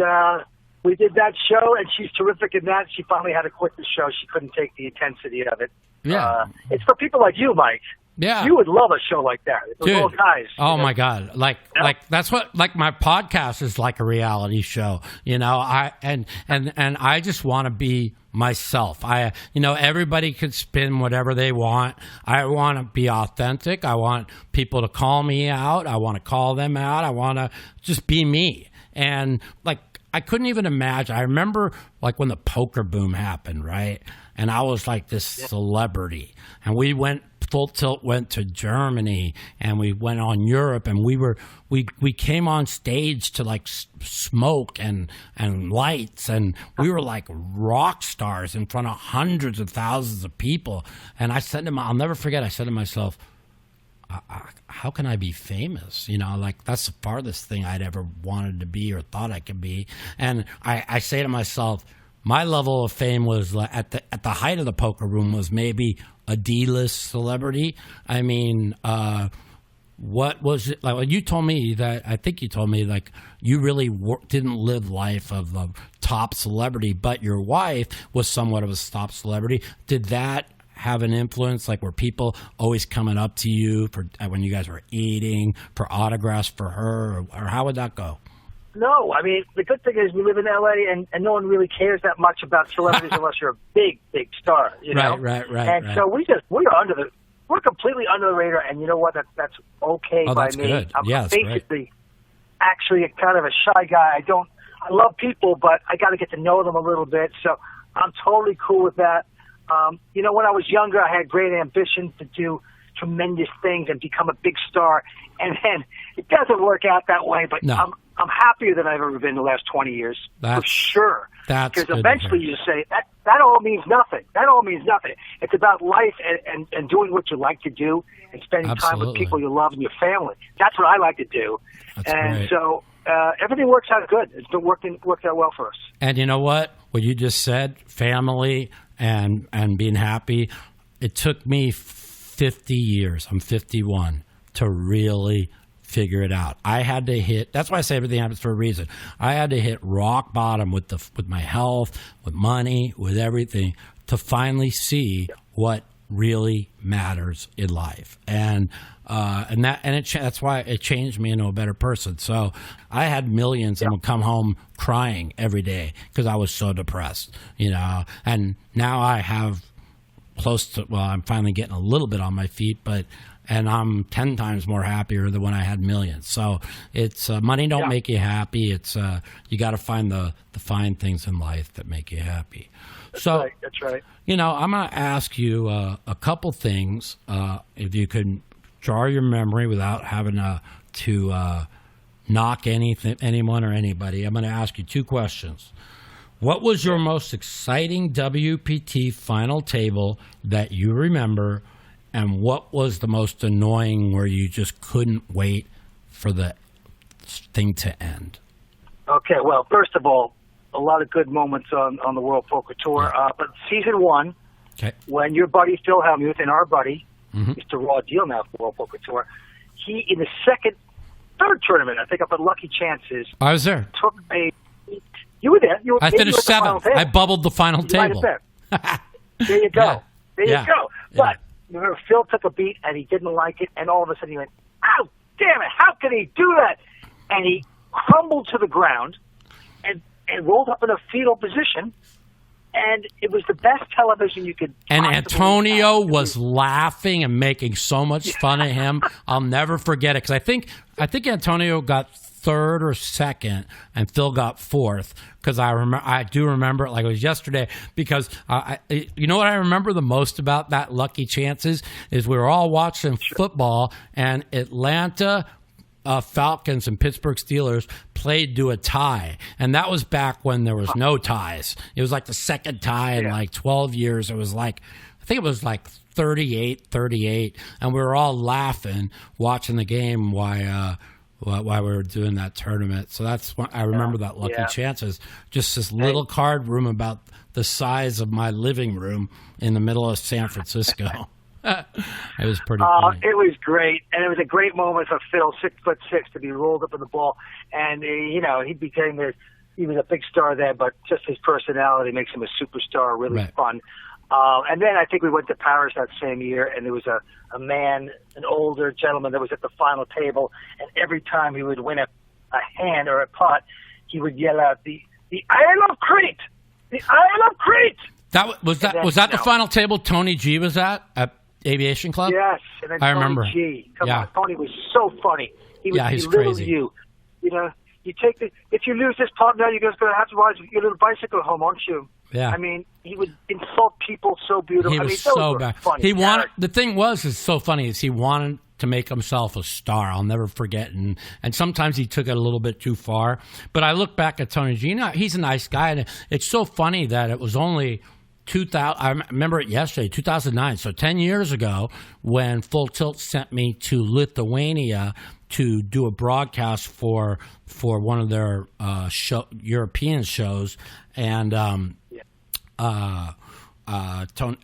we did that show, and she's terrific in that. She finally had to quit the show. She couldn't take the intensity of it. Yeah. It's for people like you, Mike. Yeah. You would love a show like that. With all guys. Oh my God. Like that's what, like, my podcast is like a reality show, and I just want to be myself. Everybody could spin whatever they want. I want to be authentic. I want people to call me out. I want to call them out. I want to just be me. And like, I couldn't even imagine. I remember like when the poker boom happened, right? And I was like this celebrity, and we went full tilt, went to Germany, and we went on Europe, and we came on stage to like smoke and lights, and we were like rock stars in front of hundreds of thousands of people. And I said to I'll never forget, I said to myself, how can I be famous? Like, that's the farthest thing I'd ever wanted to be or thought I could be. And I say to myself, my level of fame was at the height of the poker room was maybe a D-list celebrity. I mean, what was it like? Well, you told me that, I think you told me, like, you really didn't live life of a top celebrity, but your wife was somewhat of a top celebrity. Did that have an influence? Like, were people always coming up to you when you guys were eating for autographs for her, or how would that go? No, I mean, the good thing is we live in L.A. and no one really cares that much about celebrities unless you're a big star, know? Right. And so we're completely under the radar, and you know what? That's okay by that's me. Good. I'm yeah, basically actually a kind of a shy guy. I love people, but I got to get to know them a little bit. So I'm totally cool with that. When I was younger, I had great ambitions to do tremendous things and become a big star, and then it doesn't work out that way. But no. I'm happier than I've ever been the last 20 years, for sure. Because eventually you say that all means nothing. That all means nothing. It's about life and doing what you like to do and spending time with people you love and your family. That's what I like to do. That's great. So everything works out good. It's been worked out well for us. And you know what? What you just said, family and being happy, it took me 50 years. I'm 51 to really figure it out. I had to hit, that's why I say everything happens for a reason. I had to hit rock bottom with my health, with money, with everything, to finally see what really matters in life. That's why it changed me into a better person. So I had millions and would come home crying every day because I was so depressed, and now I have I'm finally getting a little bit on my feet, and I'm 10 times more happier than when I had millions. So it's money don't make you happy. It's you got to find the fine things in life that make you happy. That's right. I'm going to ask you a couple things. If you could draw your memory without having to knock anyone or anybody, I'm going to ask you two questions. What was your most exciting WPT final table that you remember, and what was the most annoying where you just couldn't wait for the thing to end? Okay, well, first of all, a lot of good moments on the World Poker Tour. Yeah. But season one, when your buddy Phil Hellmuth and our buddy, Mr. Raw Deal now for the World Poker Tour, he, in the third tournament, I think up at Lucky Chances, I was there. Took you were there. I finished seventh. I bubbled the final table. There you go. Yeah. There you go. But remember, Phil took a beat and he didn't like it, and all of a sudden he went, "Ow, damn it! How can he do that?" And he crumbled to the ground and rolled up in a fetal position. And it was the best television you could. And Antonio was laughing and making so much fun of him. I'll never forget it because I think Antonio got third or second, and Phil got fourth. Because I do remember it like it was yesterday. Because you know what I remember the most about that Lucky Chances is we were all watching football, and Atlanta Falcons and Pittsburgh Steelers played to a tie, and that was back when there was no ties. It was like the second tie in like 12 years. It was like, I think it was like 38-38, and we were all laughing watching the game while we were doing that tournament. So that's when I remember that Lucky Chances. Just this little card room about the size of my living room in the middle of San Francisco. It was pretty funny. It was great, and it was a great moment for Phil, 6'6", to be rolled up in the ball, and he was a big star then, but just his personality makes him a superstar, really fun. And then I think we went to Paris that same year, and there was a man, an older gentleman that was at the final table, and every time he would win a hand or a pot, he would yell out, the Isle of Crete! The Isle of Crete! Was that the final table Tony G was at Aviation Club? Yes. And then I remember. Tony G. Come on, Tony was so funny. He would he's belittle crazy. you. You know, if you lose this pot now, you're going to have to ride your little bicycle home, aren't you? Yeah. I mean, he would insult people so beautiful. He was so bad. The thing was, it's so funny, is he wanted to make himself a star. I'll never forget. And sometimes he took it a little bit too far. But I look back at Tony G. Now, he's a nice guy. And it's so funny that it was only 2000. I remember it yesterday, 2009. So 10 years ago, when Full Tilt sent me to Lithuania to do a broadcast for one of their European shows. And Tony,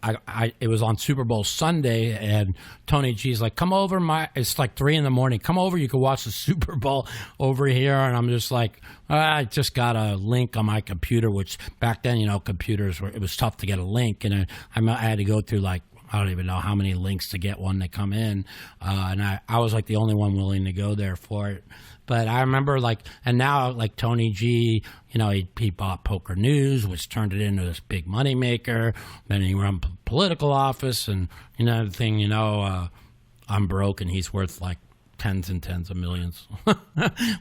it was on Super Bowl Sunday, and Tony G's like, come over, it's like 3 a.m. Come over, you can watch the Super Bowl over here. And I'm just like, I just got a link on my computer, which back then, computers it was tough to get a link. And I had to go through like, I don't even know how many links to get one to come in. And I was like the only one willing to go there for it. But I remember and now Tony G, he bought Poker News, which turned it into this big moneymaker. Then he ran political office, and the thing, I'm broke and he's worth like tens and tens of millions,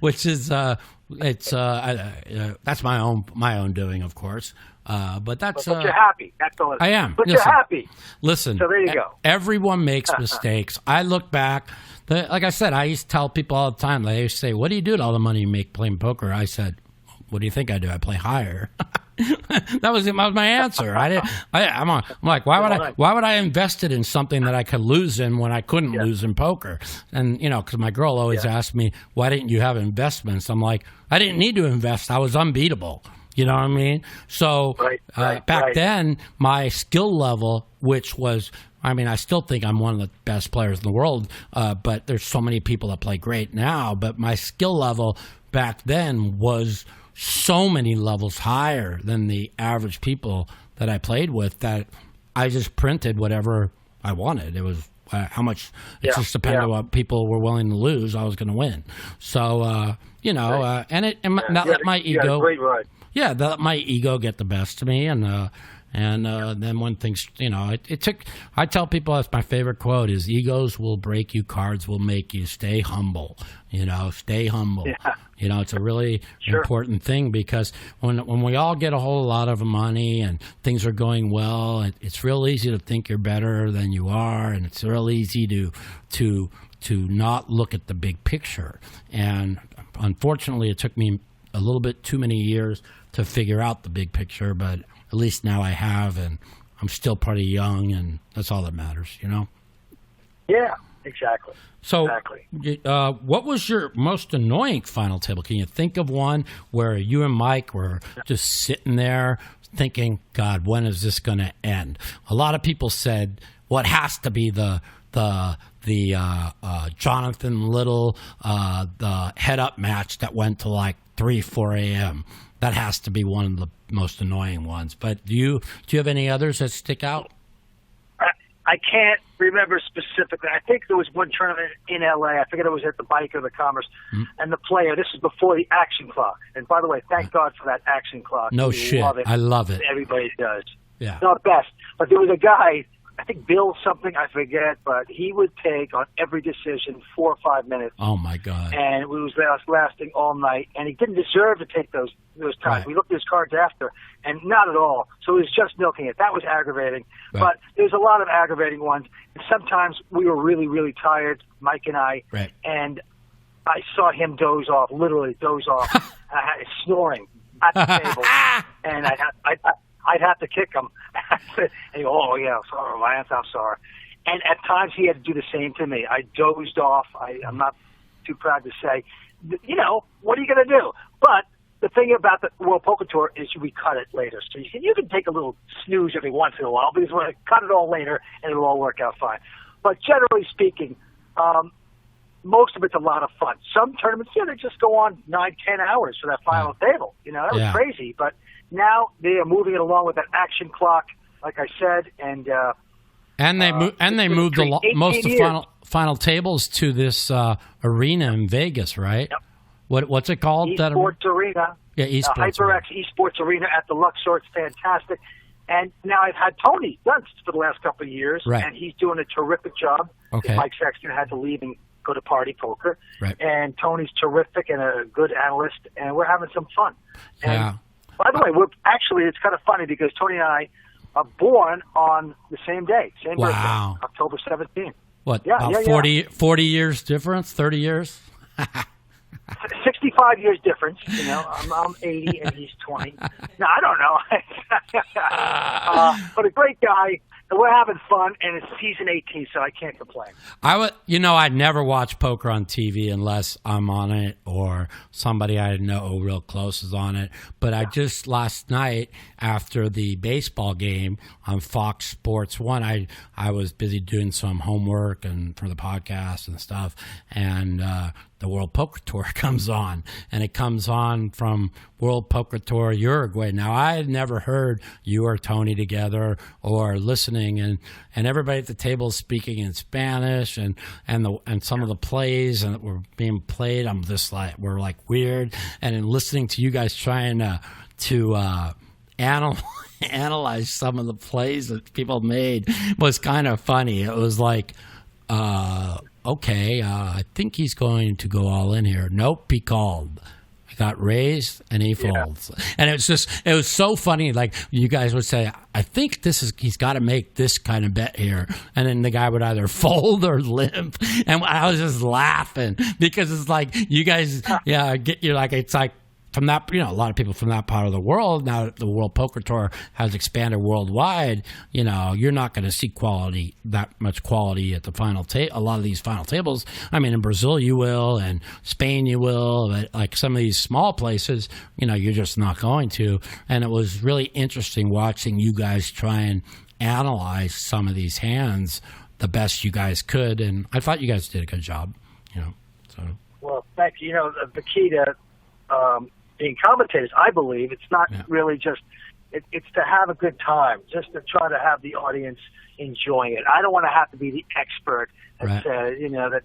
which is that's my own doing, of course. But that's. But you're happy. That's all. I am. But you're happy. Listen. So there you go. Everyone makes mistakes. I look back. Like I said, I used to tell people all the time. They used to say, "What do you do with all the money you make playing poker?" I said, "What do you think I do? I play higher." That was my answer. I'm like, why would I invest it in something that I could lose in when I couldn't lose in poker? And because my girl always asked me, "Why didn't you have investments?" I'm like, I didn't need to invest. I was unbeatable. You know what I mean? So back then, my skill level, which was, I still think I'm one of the best players in the world, but there's so many people that play great now. But my skill level back then was so many levels higher than the average people that I played with that I just printed whatever I wanted. It was how much, it just depended on what people were willing to lose, I was going to win. So, let my ego. Great ride. Yeah, let my ego get the best of me, and then when things, it took. I tell people that's my favorite quote is, "Egos will break you, cards will make you. Stay humble." Stay humble. Yeah. It's a really important thing, because when we all get a whole lot of money and things are going well, it's real easy to think you're better than you are, and it's real easy to not look at the big picture. And unfortunately, it took me a little bit too many years to figure out the big picture, but at least now I have, and I'm still pretty young, and that's all that matters, Yeah, exactly. So, what was your most annoying final table? Can you think of one where you and Mike were just sitting there thinking, God, when is this going to end? A lot of people said, well, it has to be the Jonathan Little, the head-up match that went to like 4 a.m. That has to be one of the most annoying ones. But do you have any others that stick out? I can't remember specifically. I think there was one tournament in L.A. I forget it was at the Bike or the Commerce. And the player, this is before the action clock. And by the way, thank God for that action clock. No shit. I love it. Everybody does. Yeah. It's not best. But there was a guy, I think Bill something, I forget, but he would take on every decision 4 or 5 minutes. Oh, my God. And it was lasting all night. And he didn't deserve to take those times. Right. We looked at his cards after, and not at all. So he was just milking it. That was aggravating. Right. But there's a lot of aggravating ones. And sometimes we were really, really tired, Mike and I. Right. And I saw him literally doze off, snoring at the table. And I'd have to kick him. And he'd go, oh, yeah, sorry, Lance, I'm sorry. And at times he had to do the same to me. I dozed off. I'm not too proud to say, what are you going to do? But the thing about the World Poker Tour is we cut it later. So you can take a little snooze every once in a while, because we're going to cut it all later and it'll all work out fine. But generally speaking, most of it's a lot of fun. Some tournaments, they just go on 9-10 hours for that final table. That was crazy. But now they are moving it along with that action clock like I said, and they moved most of years. the final tables to this arena in Vegas, right? Yep. What's it called? Esports Arena. Yeah, Esports HyperX Esports Arena at the Luxor. It's fantastic. And now I've had Tony Dunst for the last couple of years, right. And he's doing a terrific job. Okay. Mike Sexton had to leave and go to party poker. Right. And Tony's terrific and a good analyst, and we're having some fun. And yeah. by the way, it's kind of funny because Tony and I are born on the same day, same Wow. birthday, October 17th. What, Yeah, about 40 years difference, 30 years? 65 years difference, you know. I'm 80 and he's 20. No, I don't know. But a great guy, and we're having fun, and it's season 18, so I can't complain. I'd never watch poker on TV unless I'm on it or somebody I know real close is on it. But I just last night after the baseball game on Fox Sports 1, I was busy doing some homework and for the podcast and stuff, and the World Poker Tour comes on, and it comes on from World Poker Tour Uruguay. Now, I had never heard you or Tony together or listening, and everybody at the table is speaking in Spanish, and some of the plays that were being played, I'm just like, we're like weird, and in listening to you guys trying to analyze some of the plays that people made was kind of funny. It was like, okay, I think he's going to go all in here. Nope, he called. He got raised, and he folds. Yeah. And it was so funny. Like, you guys would say, I think he's got to make this kind of bet here. And then the guy would either fold or limp. And I was just laughing because it's like, you guys, it's like, from that, a lot of people from that part of the world, now that the World Poker Tour has expanded worldwide, you're not going to see that much quality at the final a lot of these final tables. I mean, in Brazil you will, and Spain you will, but like some of these small places, you're just not going to. And it was really interesting watching you guys try and analyze some of these hands the best you guys could, and I thought you guys did a good job. So. Well, thank you. The key to being commentators, I believe, it's not really just, it's to have a good time, just to try to have the audience enjoying it. I don't want to have to be the expert that says, that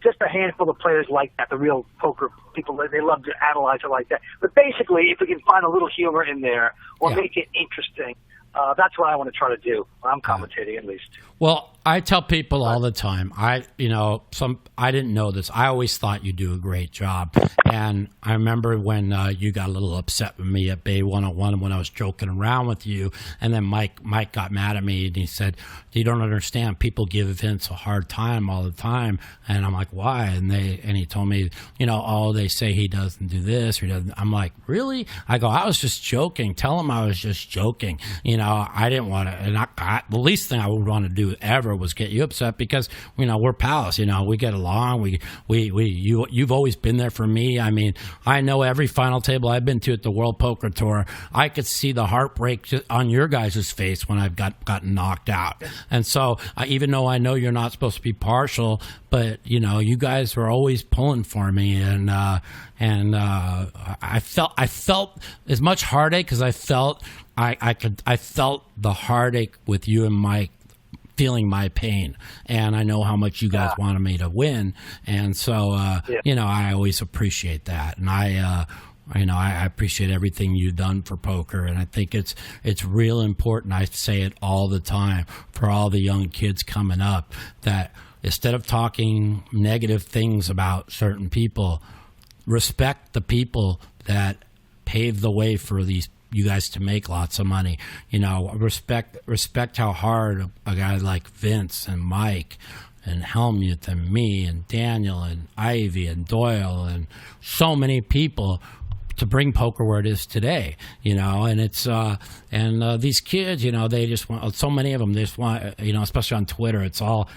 just a handful of players like that, the real poker people, they love to analyze it like that. But basically, if we can find a little humor in there or make it interesting, that's what I want to try to do. I'm commentating, at least. Well, I tell people all the time, I didn't know this. I always thought you do a great job. And I remember when you got a little upset with me at Bay 101 when I was joking around with you. And then Mike got mad at me and he said, you don't understand. People give Vince a hard time all the time. And I'm like, why? And he told me, they say he doesn't do this or he doesn't. I'm like, really? I go, I was just joking. Tell him I was just joking. I didn't want to. And the least thing I would want to do ever was get you upset because we're pals. We get along. You've always been there for me. I mean, I know every final table I've been to at the World Poker Tour, I could see the heartbreak on your guys' face when I've gotten knocked out. And so, even though I know you're not supposed to be partial, but you guys were always pulling for me, and I felt as much heartache as I felt. I felt the heartache with you and Mike feeling my pain, and I know how much you guys wanted me to win, and so I always appreciate that, and I appreciate everything you've done for poker, and I think it's real important. I say it all the time for all the young kids coming up that instead of talking negative things about certain people, respect the people that paved the way for you guys to make lots of money. Respect how hard a guy like Vince and Mike and Helmuth and me and Daniel and Ivy and Doyle and so many people to bring poker where it is today, and it's these kids, they just want, so many of them, they just want, especially on Twitter, it's all,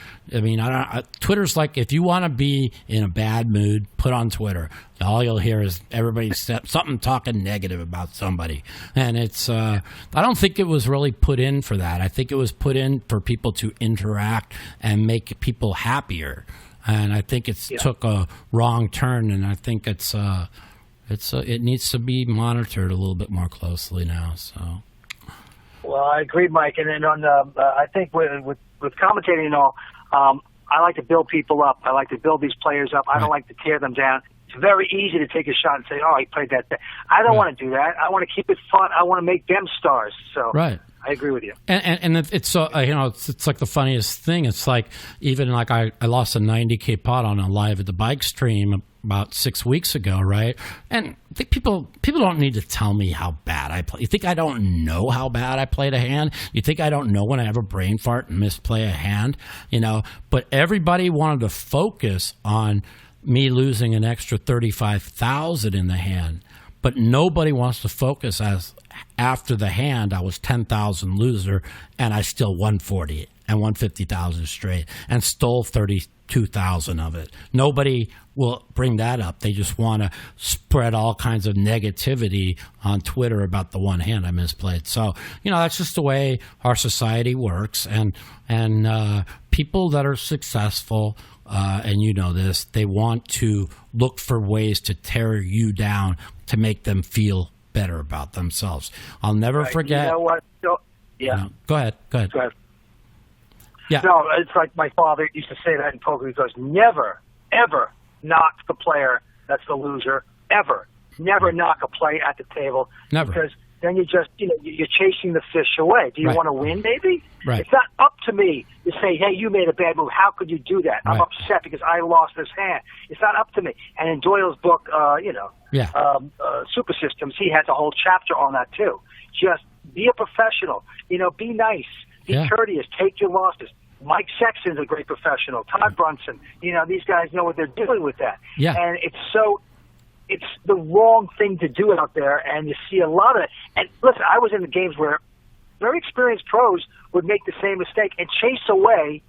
Twitter's like, if you want to be in a bad mood, put on Twitter. All you'll hear is everybody something talking negative about somebody, and it's, I don't think it was really put in for that. I think it was put in for people to interact and make people happier, and I think it's took a wrong turn, and I think it needs to be monitored a little bit more closely now. So, Well, I agree, Mike. And then on I think with commentating and all, I like to build people up. I like to build these players up. I don't like to tear them down. It's very easy to take a shot and say, "Oh, he played that thing." I don't want to do that. I want to keep it fun. I want to make them stars. So I agree with you. And it's so it's like the funniest thing. It's like even like I lost a 90K pot on a live at the bike stream about 6 weeks ago, right? And I think people don't need to tell me how bad I play. You think I don't know how bad I played a hand? You think I don't know when I have a brain fart and misplay a hand? But everybody wanted to focus on me losing an extra 35,000 in the hand, but nobody wants to focus as after the hand I was 10,000 loser and I still won 40 and won 50,000 straight and stole 32,000 of it. Nobody will bring that up. They just want to spread all kinds of negativity on Twitter about the one hand I misplayed. So, that's just the way our society works. And people that are successful, and you know this, they want to look for ways to tear you down to make them feel better about themselves. I'll never forget. You know what? Go ahead. Yeah. No, it's like my father used to say that in poker. He goes, never, ever knock the player that's the loser. Ever. Never knock a play at the table. Never. Because then you just, you're chasing the fish away. Do you want to win, baby? Right. It's not up to me to say, hey, you made a bad move. How could you do that? I'm upset because I lost this hand. It's not up to me. And in Doyle's book, Super Systems, he has a whole chapter on that too. Just be a professional. Be nice. Be courteous. Take your losses. Mike Sexton's a great professional. Todd Brunson. These guys know what they're doing with that. Yeah. And it's the wrong thing to do out there, and you see a lot of it. And listen, I was in the games where very experienced pros would make the same mistake and chase away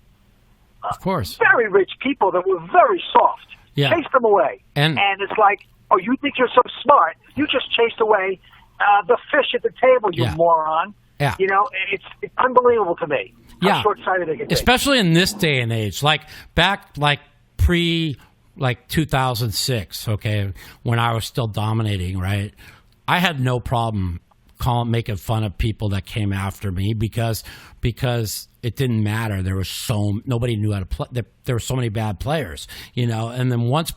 of course, very rich people that were very soft. Yeah. Chase them away. And it's like, oh, you think you're so smart? You just chased away the fish at the table, you moron. Yeah. It's unbelievable to me how short-sighted they can be. Especially in this day and age. Like back pre 2006, okay, when I was still dominating, right? I had no problem making fun of people that came after me because it didn't matter. There was nobody knew how to play. There were so many bad players, And then once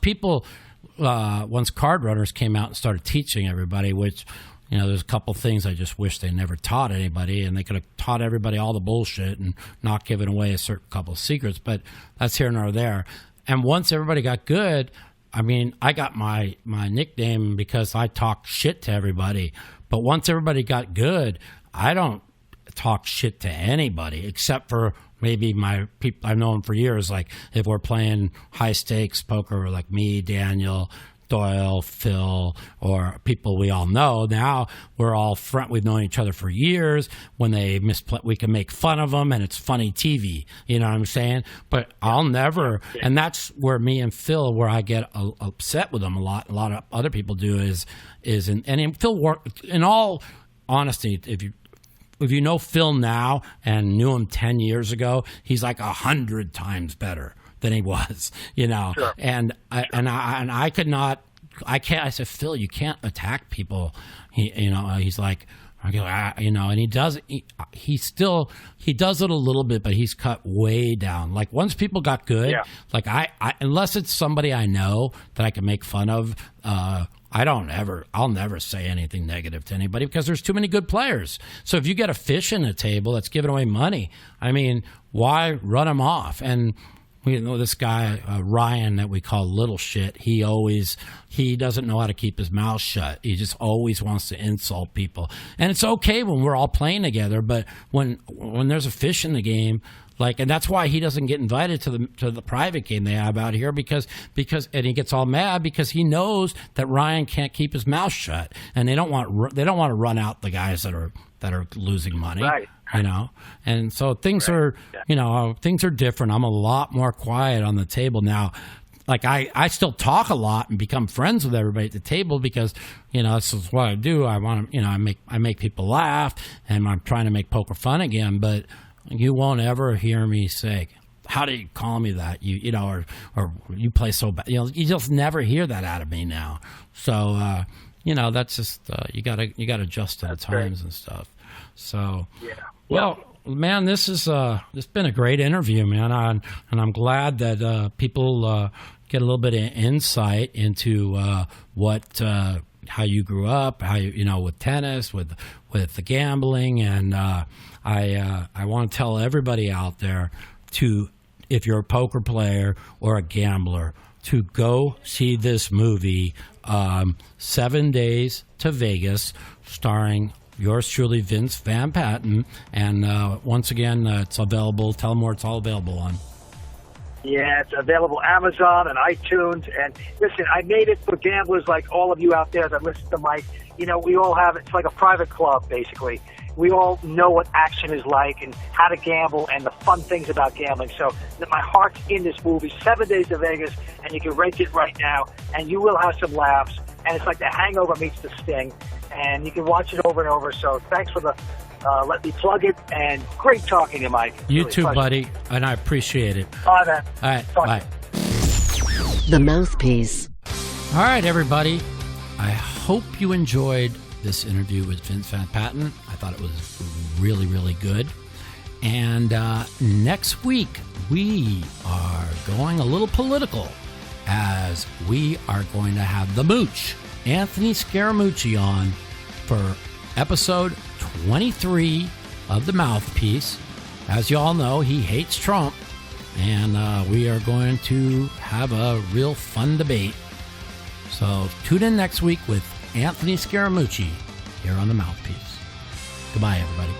card runners came out and started teaching everybody, which there's a couple things I just wish they never taught anybody, and they could have taught everybody all the bullshit and not given away a certain couple of secrets. But that's here nor there. And once everybody got good, I got my nickname because I talk shit to everybody. But once everybody got good, I don't talk shit to anybody except for maybe my people I've known for years. Like if we're playing high stakes poker, like me, Daniel, Doyle, Phil, or people we all know. Now we're all we've known each other for years. When they misplay, we can make fun of them, and it's funny TV. You know what I'm saying? But I'll never, and that's where me and Phil, where I get upset with them a lot. A lot of other people do and Phil, in all honesty, if you know Phil now and knew him 10 years ago, he's like 100 times better than he was, Sure. And I could not, I can't. I said, Phil, you can't attack people. He's like, and he does. He does it a little bit, but he's cut way down. Like once people got good, like I unless it's somebody I know that I can make fun of, I'll never say anything negative to anybody because there's too many good players. So if you get a fish in a table that's giving away money, why run them off? And we know this guy, Ryan, that we call Little Shit. He doesn't know how to keep his mouth shut. He just always wants to insult people. And it's okay when we're all playing together, but when there's a fish in the game, and that's why he doesn't get invited to the private game they have out here because and he gets all mad because he knows that Ryan can't keep his mouth shut, and they don't want to run out the guys that are losing money. Right. And so things are, things are different. I'm a lot more quiet on the table now. Like I still talk a lot and become friends with everybody at the table because, this is what I do. I want to, I make people laugh, and I'm trying to make poker fun again. But you won't ever hear me say, "How do you call me that?" Or you play so bad. You just never hear that out of me now. So that's just you got to adjust to the times and stuff. So, Yeah. well, man, this is it's been a great interview, man, and I'm glad that people get a little bit of insight into how you grew up, how you know, with tennis, with the gambling, and I want to tell everybody out there to, if you're a poker player or a gambler, to go see this movie, 7 Days to Vegas, starring yours truly, Vince Van Patten. And once again, it's available. Tell them where it's all available on. Yeah, it's available Amazon and iTunes. And listen, I made it for gamblers like all of you out there that listen to Mike. You know, we all have, it's like a private club, basically. We all know what action is like and how to gamble and the fun things about gambling. So my heart's in this movie, 7 Days to Vegas, and you can rent it right now, and you will have some laughs. And it's like The Hangover meets The Sting, and you can watch it over and over. So thanks for the let me plug it, and great talking to you, Mike. You really too, pleasure. buddy, and I appreciate it. Bye, man. All right, Talk bye. The Mouthpiece. All right, everybody. I hope you enjoyed this interview with Vince Van Patten. I thought it was really, really good. And next week, we are going a little political, as we are going to have the Mooch, Anthony Scaramucci, on for episode 23 of The Mouthpiece. As you all know, he hates Trump, and we are going to have a real fun debate. So tune in next week with Anthony Scaramucci here on The Mouthpiece. Goodbye, everybody.